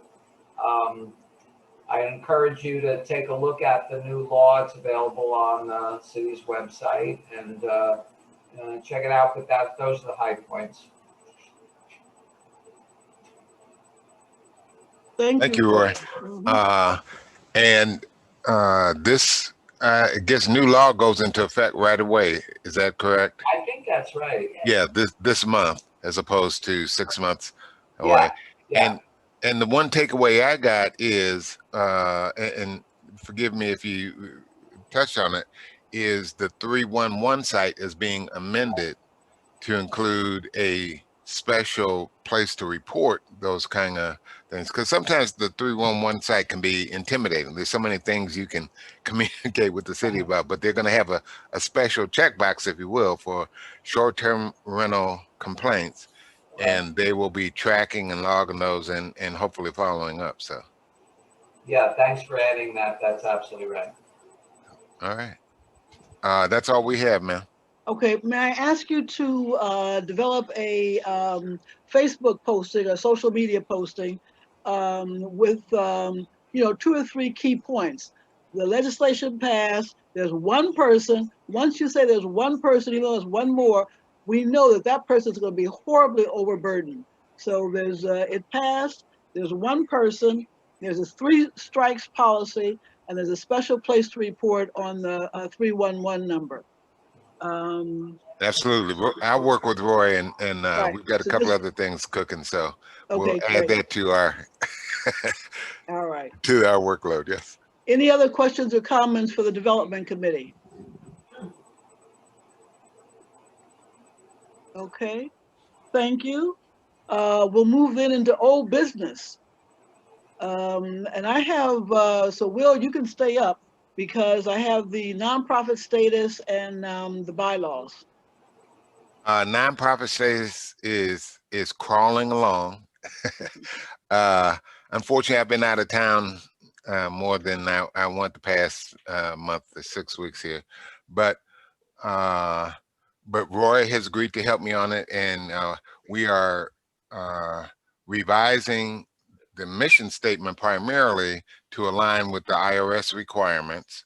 I encourage you to take a look at the new law. It's available on the city's website and check it out. But those are the high points. Thank you, Roy. And this I guess new law goes into effect right away. Is that correct? I think that's right. Yeah, this month as opposed to 6 months Yeah, away. yeah. And the one takeaway I got is, and forgive me if you touched on it, is the 311 site is being amended to include a special place to report those kind of things. Because sometimes the 311 site can be intimidating. There's so many things you can communicate with the city about, but they're going to have a special checkbox, if you will, for short-term rental complaints. And they will be tracking and logging those and hopefully following up. So, Yeah, thanks for adding that. That's absolutely right. all right. That's all we have, man. Okay, may I ask you to develop a Facebook posting, a social media posting with, 2 or 3 key points. The legislation passed, there's one person, once you say there's one person, even though there's one more, we know that that person is going to be horribly overburdened. So there's, it passed, there's one person, there's a 3 strikes policy, and there's a special place to report on the 311 number. Absolutely. I'll work with Roy and Right. we've got a So couple just- other things cooking. So Okay, we'll add great. that to our All right. to our workload. Yes. Any other questions or comments for the Development Committee? Okay, thank you. We'll move then into old business. And I have, so Will, you can stay up because I have the nonprofit status and the bylaws. Nonprofit status is crawling along. Unfortunately, I've been out of town more than I want the past month, the 6 weeks here, but Roy has agreed to help me on it, and we are revising the mission statement primarily to align with the IRS requirements.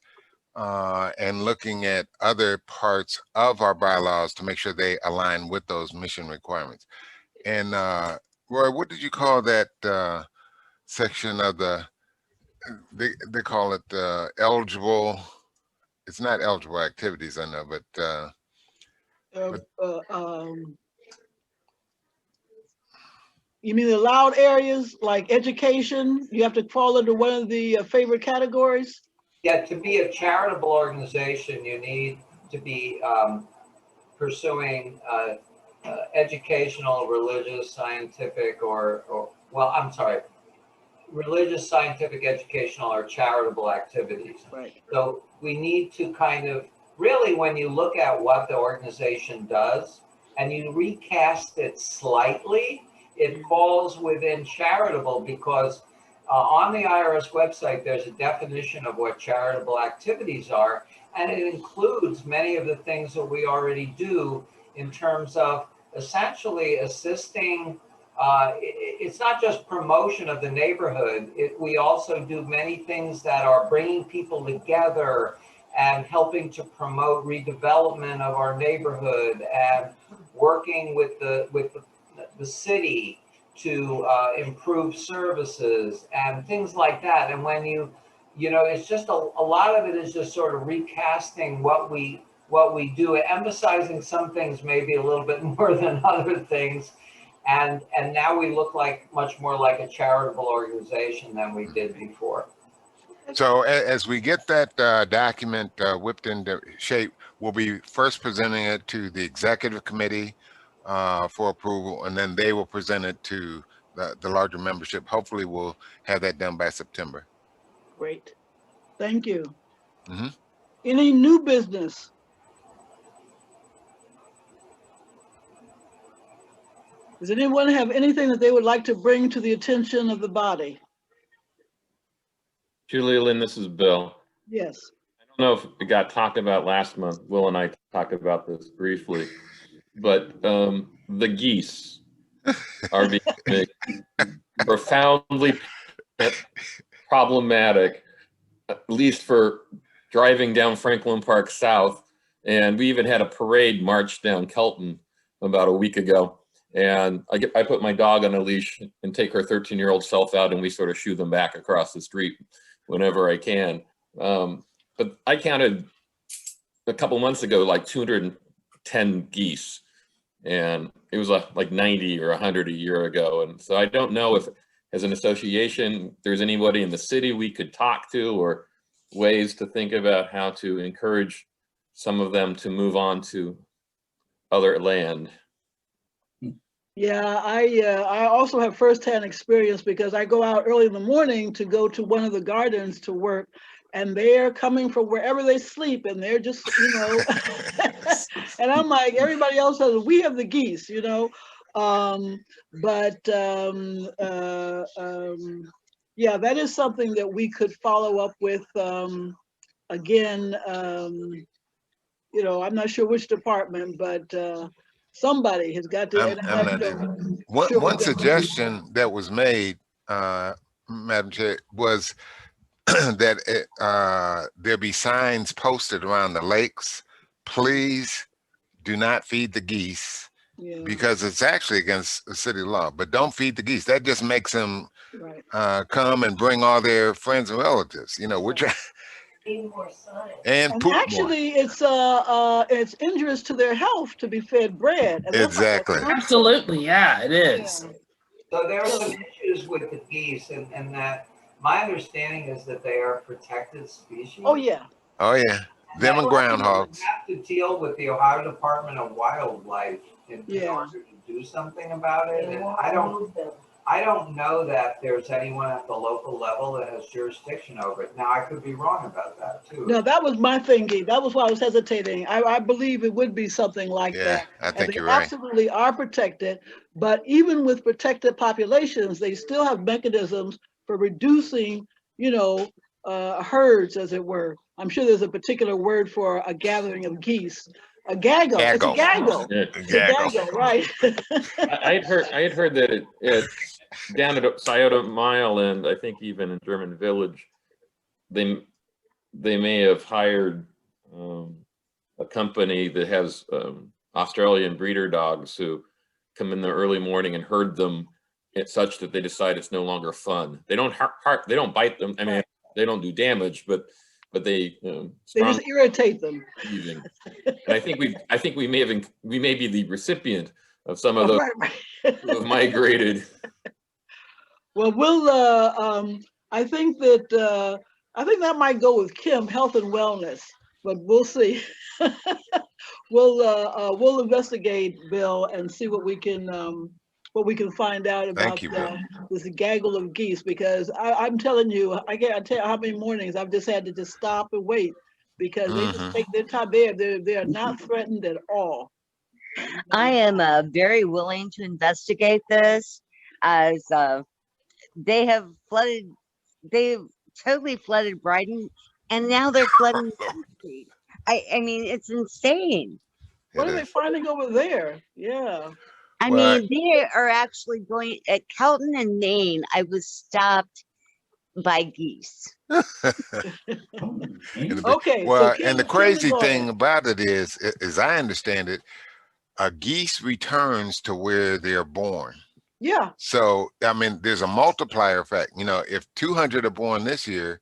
And looking at other parts of our bylaws to make sure they align with those mission requirements. And Roy, what did you call that section of the, they call it eligible, it's not eligible activities, I know, but you mean the allowed areas like education? You have to fall into one of the favorite categories? Yeah, to be a charitable organization, you need to be pursuing educational, religious, scientific, religious, scientific, educational, or charitable activities. Right. So we need to kind of, really, when you look at what the organization does and you recast it slightly, it falls within charitable because on the IRS website, there's a definition of what charitable activities are, and it includes many of the things that we already do in terms of essentially assisting. It's not just promotion of the neighborhood. We also do many things that are bringing people together and helping to promote redevelopment of our neighborhood and working with the city to improve services and things like that. And when it's just a lot of it is just sort of recasting what we do, emphasizing some things maybe a little bit more than other things. And now we look much more like a charitable organization than we did before. So as we get that document whipped into shape, we'll be first presenting it to the executive committee for approval, and then they will present it to the larger membership. Hopefully we'll have that done by September. Great, thank you. Mm-hmm. Any new business? Does anyone have anything that they would like to bring to the attention of the body? Julia Lynn, this is Bill. Yes. I don't know if it got talked about last month. Will and I talked about this briefly, but the geese are becoming profoundly problematic, at least for driving down Franklin Park South. And we even had a parade march down Kelton about a week ago. And I put my dog on a leash and take her 13-year-old self out, and we sort of shoo them back across the street whenever I can. but I counted a couple months ago like 210 geese, and it was like 90 or 100 a year ago. And so I don't know if, as an association, there's anybody in the city we could talk to, or ways to think about how to encourage some of them to move on to other land. Yeah, I also have firsthand experience because I go out early in the morning to go to one of the gardens to work, and they're coming from wherever they sleep, and they're just, and I'm like, everybody else says, we have the geese, yeah, that is something that we could follow up with. Again, I'm not sure which department, but somebody has got to. I'm not sure. One suggestion that was made, Madam Chair, was that there be signs posted around the lakes. Please do not feed the geese, because it's actually against the city law. But don't feed the geese. That just makes them come and bring all their friends and relatives. We're trying. And actually, it's injurious to their health to be fed bread. Exactly. Absolutely, yeah, it is. So there are some issues with the geese, and that my understanding is that they are protected species. Oh yeah. Oh yeah. Them and groundhogs. We have to deal with the Ohio Department of Wildlife in order to do something about it. And I don't know that there's anyone at the local level that has jurisdiction over it. Now, I could be wrong about that too. No, that was my thinking. That was why I was hesitating. I believe it would be something like that. I think you're right. Absolutely are protected, but even with protected populations, they still have mechanisms for reducing, herds, as it were. I'm sure there's a particular word for a gathering of geese. A gaggle. It's a gaggle. Yeah. It's a gaggle, right? I had heard that it down at Scioto Mile, and I think even in German Village, they may have hired a company that has Australian breeder dogs who come in the early morning and herd them such that they decide it's no longer fun. They don't they don't bite them. I mean, they don't do damage, but they just irritate them. And I think we may be the recipient of some of those who have migrated. Well, I think that might go with Kim, health and wellness, but we'll see. We'll investigate, Bill, and see what we can find out about this gaggle of geese, because I'm telling you, I can't tell you how many mornings I've just had to just stop and wait, because they just take their time. They are not threatened at all. I am very willing to investigate this, as they've totally flooded Brighton, and now they're flooding the street. I mean, it's insane. What are they finding over there? Yeah. I mean, they are actually going at Kelton and Maine. I was stopped by geese. Okay. Well, and the crazy thing about it is, as I understand it, a geese returns to where they're born. Yeah. So, I mean, there's a multiplier effect. If 200 are born this year,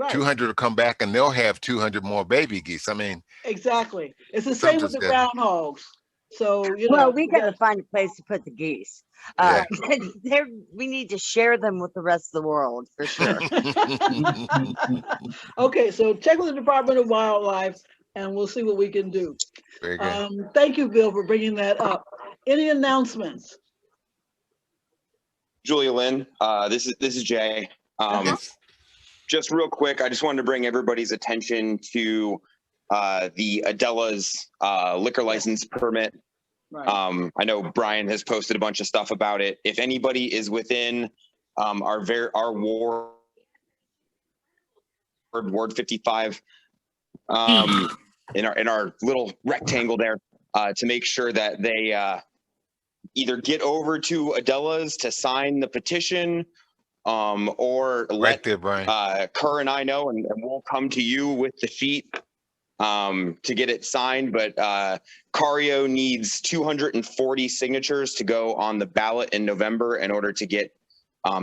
200 will come back and they'll have 200 more baby geese. I mean, exactly. It's the same with the groundhogs. So, well, we got to find a place to put the geese. We need to share them with the rest of the world, for sure. Okay, so check with the Department of Wildlife, and we'll see what we can do. Very good. Thank you, Bill, for bringing that up. Any announcements? Julia Lynn, this is Jay. Just real quick, I just wanted to bring everybody's attention to the Adela's liquor license permit. I know Brian has posted a bunch of stuff about it. If anybody is within our ward 55, in our little rectangle there, to make sure that they either get over to Adela's to sign the petition, or let Kerr and I know, and we'll come to you with the sheet to get it signed. But Cario needs 240 signatures to go on the ballot in November in order to get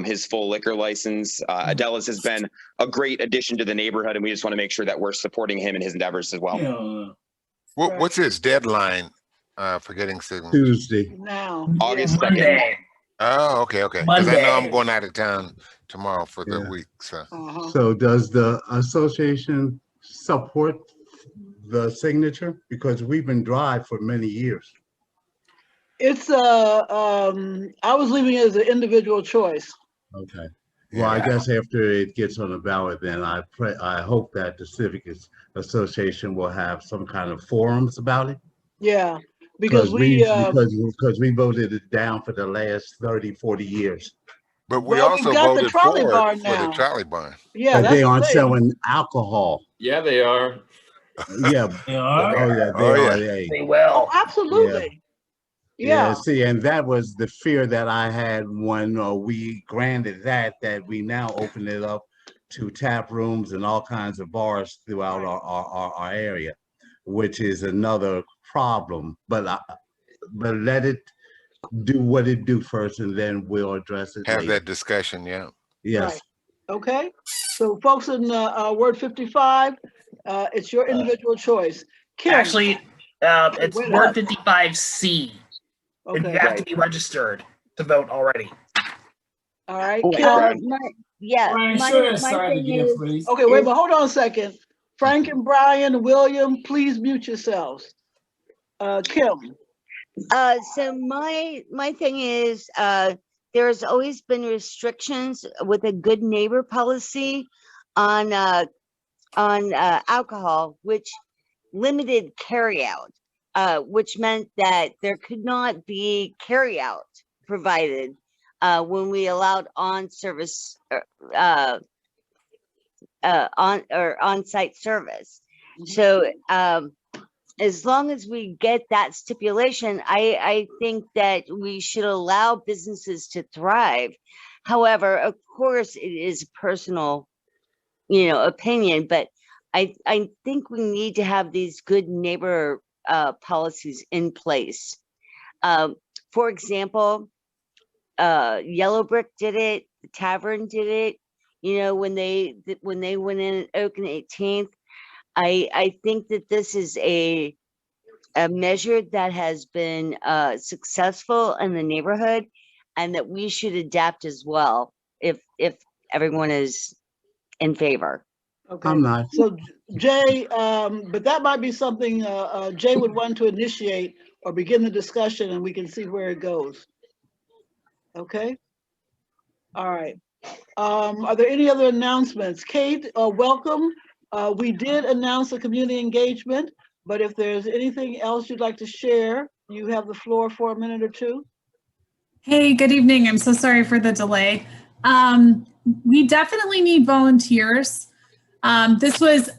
his full liquor license. Adela's has been a great addition to the neighborhood, and we just want to make sure that we're supporting him in his endeavors as well. What's his deadline for getting signatures? Tuesday. Now. August 2nd. Monday. Oh, okay. Because I know Monday. I'm going out of town tomorrow for the week. So. So does the association support the signature? Because we've been dry for many years. It's I was leaving it as an individual choice. Okay. Well, I guess after it gets on the ballot, then I hope that the Civic Association will have some kind of forums about it. Yeah, because because we voted it down for the last 30, 40 years. But we also voted for the trolley barn. Yeah, but they aren't selling alcohol. Yeah, they are. Yeah, they are. Oh yeah, they are. Yeah. They will. Oh, absolutely. Yeah. See, and that was the fear that I had when we granted that we now open it up to tap rooms and all kinds of bars throughout our area, which is another problem. But let it do what it do first, and then we'll address it. Have that discussion, yeah. Yes. Right. Okay. So, folks in Ward 55, it's your individual choice. Kim, Actually, it's Ward 55C. Okay. And you have to be registered to vote already. All right. my Okay, wait, but hold on a second. Frank and Brian, William, please mute yourselves. Kim. So my thing is, there's always been restrictions with a good neighbor policy on alcohol, which limited carryout. Which meant that there could not be carryout provided when we allowed on-service on-site service. So as long as we get that stipulation, I think that we should allow businesses to thrive. However, of course, it is personal, opinion, but I think we need to have these good neighbor policies in place. For example, Yellow Brick did it, the Tavern did it, when they went in Oak and 18th. I think that this is a measure that has been successful in the neighborhood, and that we should adapt as well if everyone is in favor. Okay. I'm not. So Jay, but that might be something Jay would want to initiate or begin the discussion, and we can see where it goes. Okay. All right. Are there any other announcements? Kate, welcome. We did announce a community engagement, but if there's anything else you'd like to share, you have the floor for a minute or two. Hey, good evening. I'm so sorry for the delay. We definitely need volunteers. This was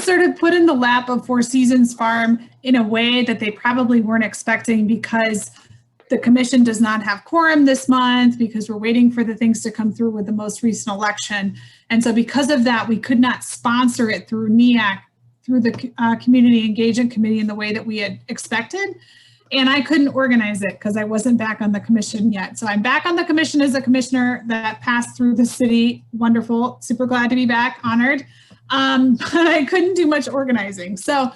sort of put in the lap of Four Seasons Farm in a way that they probably weren't expecting, because the commission does not have quorum this month, because we're waiting for the things to come through with the most recent election. And so because of that, we could not sponsor it through NEAC, through the Community Engagement Committee in the way that we had expected. And I couldn't organize it because I wasn't back on the commission yet. So I'm back on the commission as a commissioner that passed through the city. Wonderful, super glad to be back, honored. But I couldn't do much organizing. So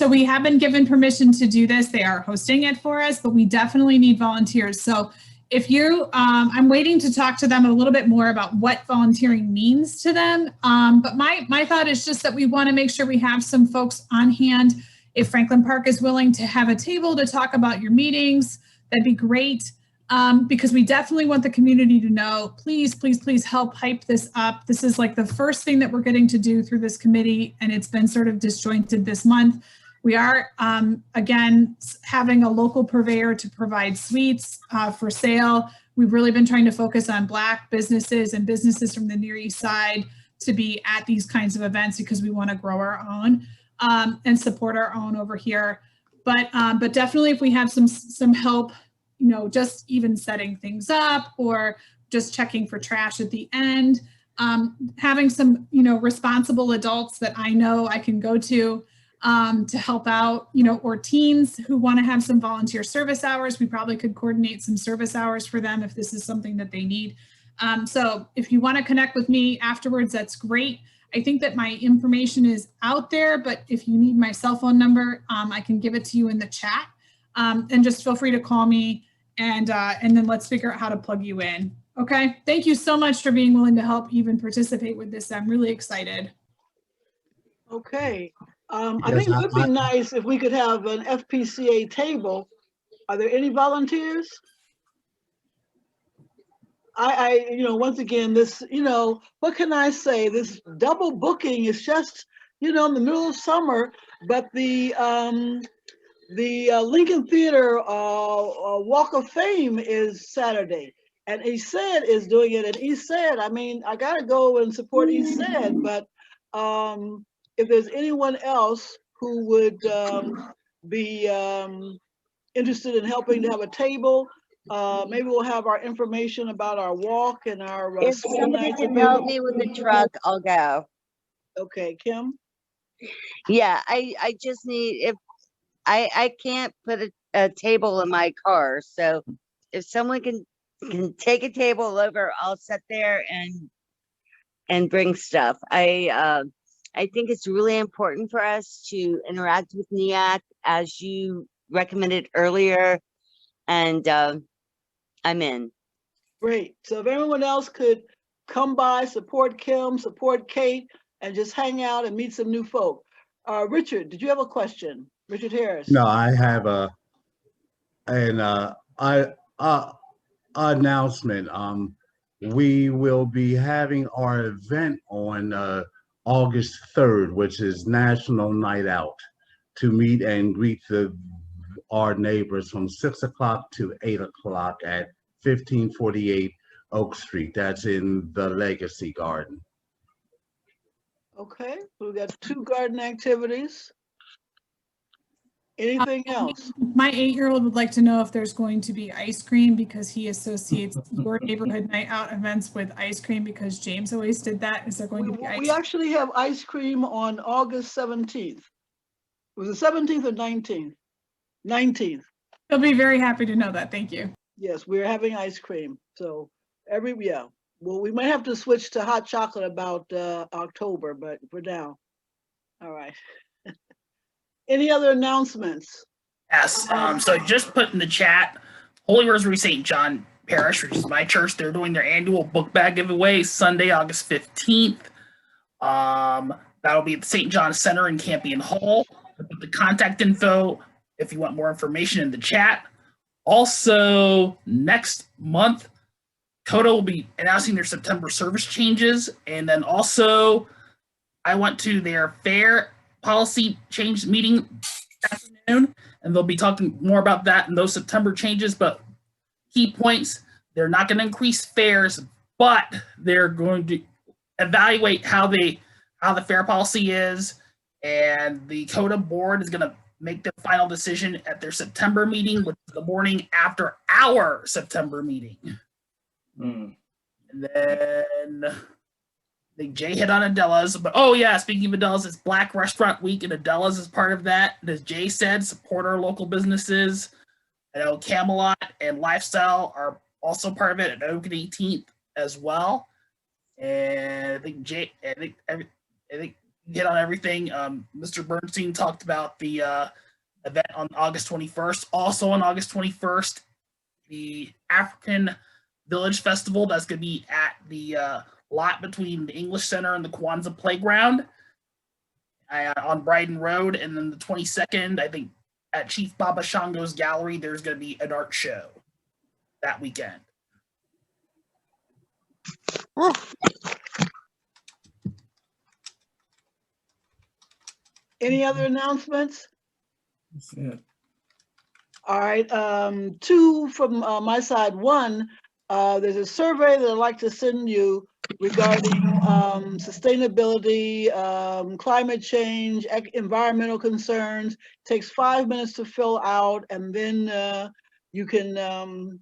we have been given permission to do this. They are hosting it for us, but we definitely need volunteers. So if you, I'm waiting to talk to them a little bit more about what volunteering means to them. But my thought is just that we want to make sure we have some folks on hand. If Franklin Park is willing to have a table to talk about your meetings, that'd be great. Because we definitely want the community to know, please, please, please help hype this up. This is like the first thing that we're getting to do through this committee, and it's been sort of disjointed this month. We are, again, having a local purveyor to provide suites for sale. We've really been trying to focus on Black businesses and businesses from the Near East Side to be at these kinds of events, because we want to grow our own and support our own over here. But definitely, if we have some help, just even setting things up or just checking for trash at the end, having some, responsible adults that I know I can go to to help out, you know, or teens who want to have some volunteer service hours. We probably could coordinate some service hours for them if this is something that they need. So if you want to connect with me afterwards, that's great. I think that my information is out there, but if you need my cell phone number, I can give it to you in the chat. And just feel free to call me, and then let's figure out how to plug you in. Okay. Thank you so much for being willing to help even participate with this. I'm really excited. Okay. I think it would be nice if we could have an FPCA table. Are there any volunteers? You know, once again, this, you know, what can I say? This double booking is just, you know, in the middle of summer, but the Lincoln Theater Walk of Fame is Saturday, and ESED is doing it. And ESED, I mean, I gotta go and support ESED, but if there's anyone else who would be interested in helping to have a table, maybe we'll have our information about our walk and our if somebody can help me with the truck, I'll go. Okay, Kim? Yeah, I just need, if I can't put a table in my car, so if someone can take a table over, I'll sit there and bring stuff. I think it's really important for us to interact with NEAC as you recommended earlier, and I'm in. Great. So if everyone else could come by, support Kim, support Kate, and just hang out and meet some new folk. Richard, did you have a question? Richard Harris. No, I have an announcement. We will be having our event on August 3rd, which is National Night Out, to meet and greet our neighbors from 6 o'clock to 8 o'clock at 1548 Oak Street. That's in the Legacy Garden. Okay, we've got 2 garden activities. Anything else? My 8-year-old would like to know if there's going to be ice cream, because he associates your neighborhood night out events with ice cream, because James always did that. Is there going to be ice cream? We actually have ice cream on August 17th. Was it 17th or 19th? 19th. He'll be very happy to know that. Thank you. Yes, we're having ice cream. So well, we might have to switch to hot chocolate about October, but for now. All right. Any other announcements? Yes. So I just put in the chat, Holy Rosary St. John Parish, which is my church, they're doing their annual book bag giveaway Sunday, August 15th. That'll be at the St. John Center in Campion Hall. I put the contact info if you want more information in the chat. Also, next month, CODA will be announcing their September service changes. And then also, I went to their fair policy change meeting this afternoon, and they'll be talking more about that in those September changes. But key points, they're not going to increase fares, but they're going to evaluate how the fair policy is, and the CODA board is going to make the final decision at their September meeting, which is the morning after our September meeting. And then I think Jay hit on Adela's, but oh yeah, speaking of Adela's, it's Black Restaurant Week, and Adela's is part of that. And as Jay said, support our local businesses. I know Camelot and Lifestyle are also part of it at Oak and 18th as well. And I think you hit on everything. Mr. Bernstein talked about the event on August 21st. Also on August 21st, the African Village Festival, that's going to be at the lot between the English Center and the Kwanzaa Playground on Bryden Road. And then the 22nd, I think at Chief Baba Shango's Gallery, there's going to be an art show that weekend. Any other announcements? All right, 2 from my side. 1, there's a survey that I'd like to send you regarding sustainability, climate change, environmental concerns. Takes 5 minutes to fill out, and then you can,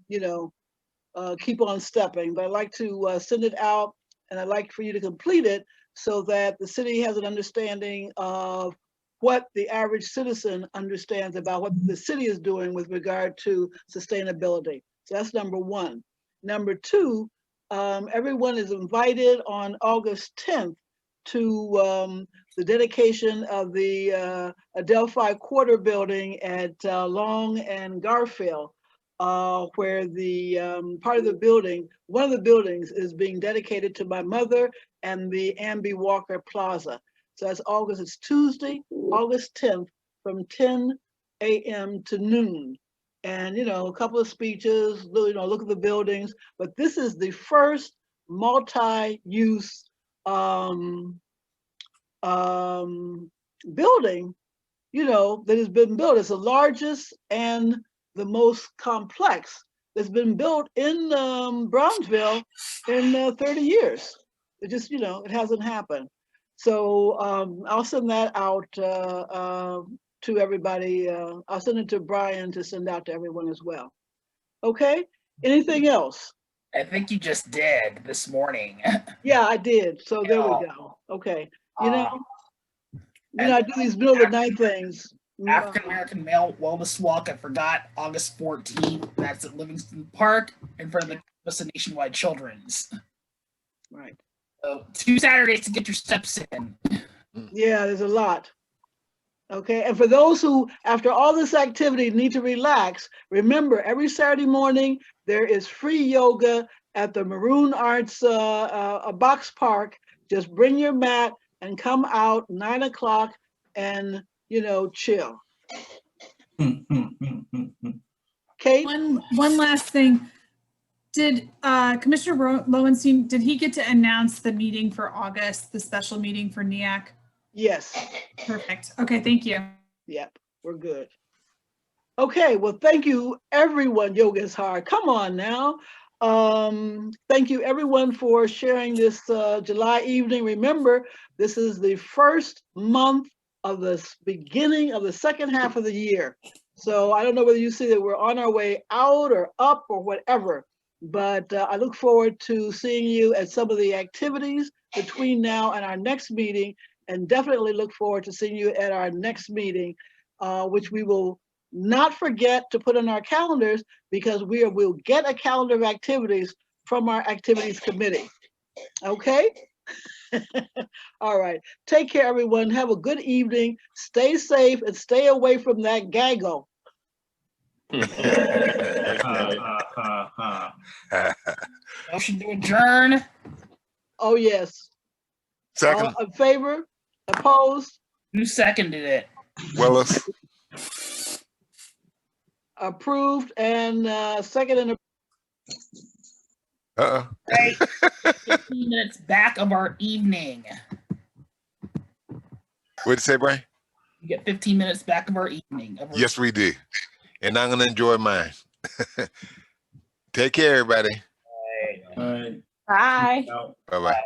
keep on stepping. But I'd like to send it out, and I'd like for you to complete it so that the city has an understanding of what the average citizen understands about what the city is doing with regard to sustainability. So that's number one. Number two, everyone is invited on August 10th to the dedication of the Adelphi Quarter Building at Long and Garfield, where the part of the building, one of the buildings is being dedicated to my mother and the Amby Walker Plaza. So that's August, it's Tuesday, August 10th from 10 a.m. to noon. And, you know, a couple of speeches, you know, look at the buildings, but this is the first multi-use building, you know, that has been built. It's the largest and the most complex that's been built in Brownsville in 30 years. It just, you know, it hasn't happened. So I'll send that out to everybody. I'll send it to Brian to send out to everyone as well. Okay, anything else? I think you just did this morning. Yeah, I did. So there we go. Okay, you know I do these middle of the night things. African American Male Wellness Walk, I forgot, August 14th. That's at Livingston Park in front of the Nationwide Children's. Right. So 2 Saturdays to get your steps in. Yeah, there's a lot. Okay, and for those who, after all this activity, need to relax, remember every Saturday morning there is free yoga at the Maroon Arts Box Park. Just bring your mat and come out 9 o'clock and, you know, chill. Kate? One last thing. Did Commissioner Lowenstein, did he get to announce the meeting for August, the special meeting for NEAC? Yes. Perfect. Okay, thank you. Yep, we're good. Okay, well, thank you, everyone. Yoga is hard. Come on now. Thank you, everyone, for sharing this July evening. Remember, this is the first month of the beginning of the second half of the year. So I don't know whether you see that we're on our way out or up or whatever, but I look forward to seeing you at some of the activities between now and our next meeting, and definitely look forward to seeing you at our next meeting, which we will not forget to put on our calendars, because we'll get a calendar of activities from our activities committee. Okay? All right. Take care, everyone. Have a good evening. Stay safe and stay away from that gaggle. Motion to adjourn. Oh, yes. Second. All in favor? Opposed? Who seconded it? Willis. Approved and second and Right. 15 minutes back of our evening. What'd you say, Brian? You get 15 minutes back of our evening. Yes, we do. And I'm going to enjoy mine. Take care, everybody. Bye. Bye-bye.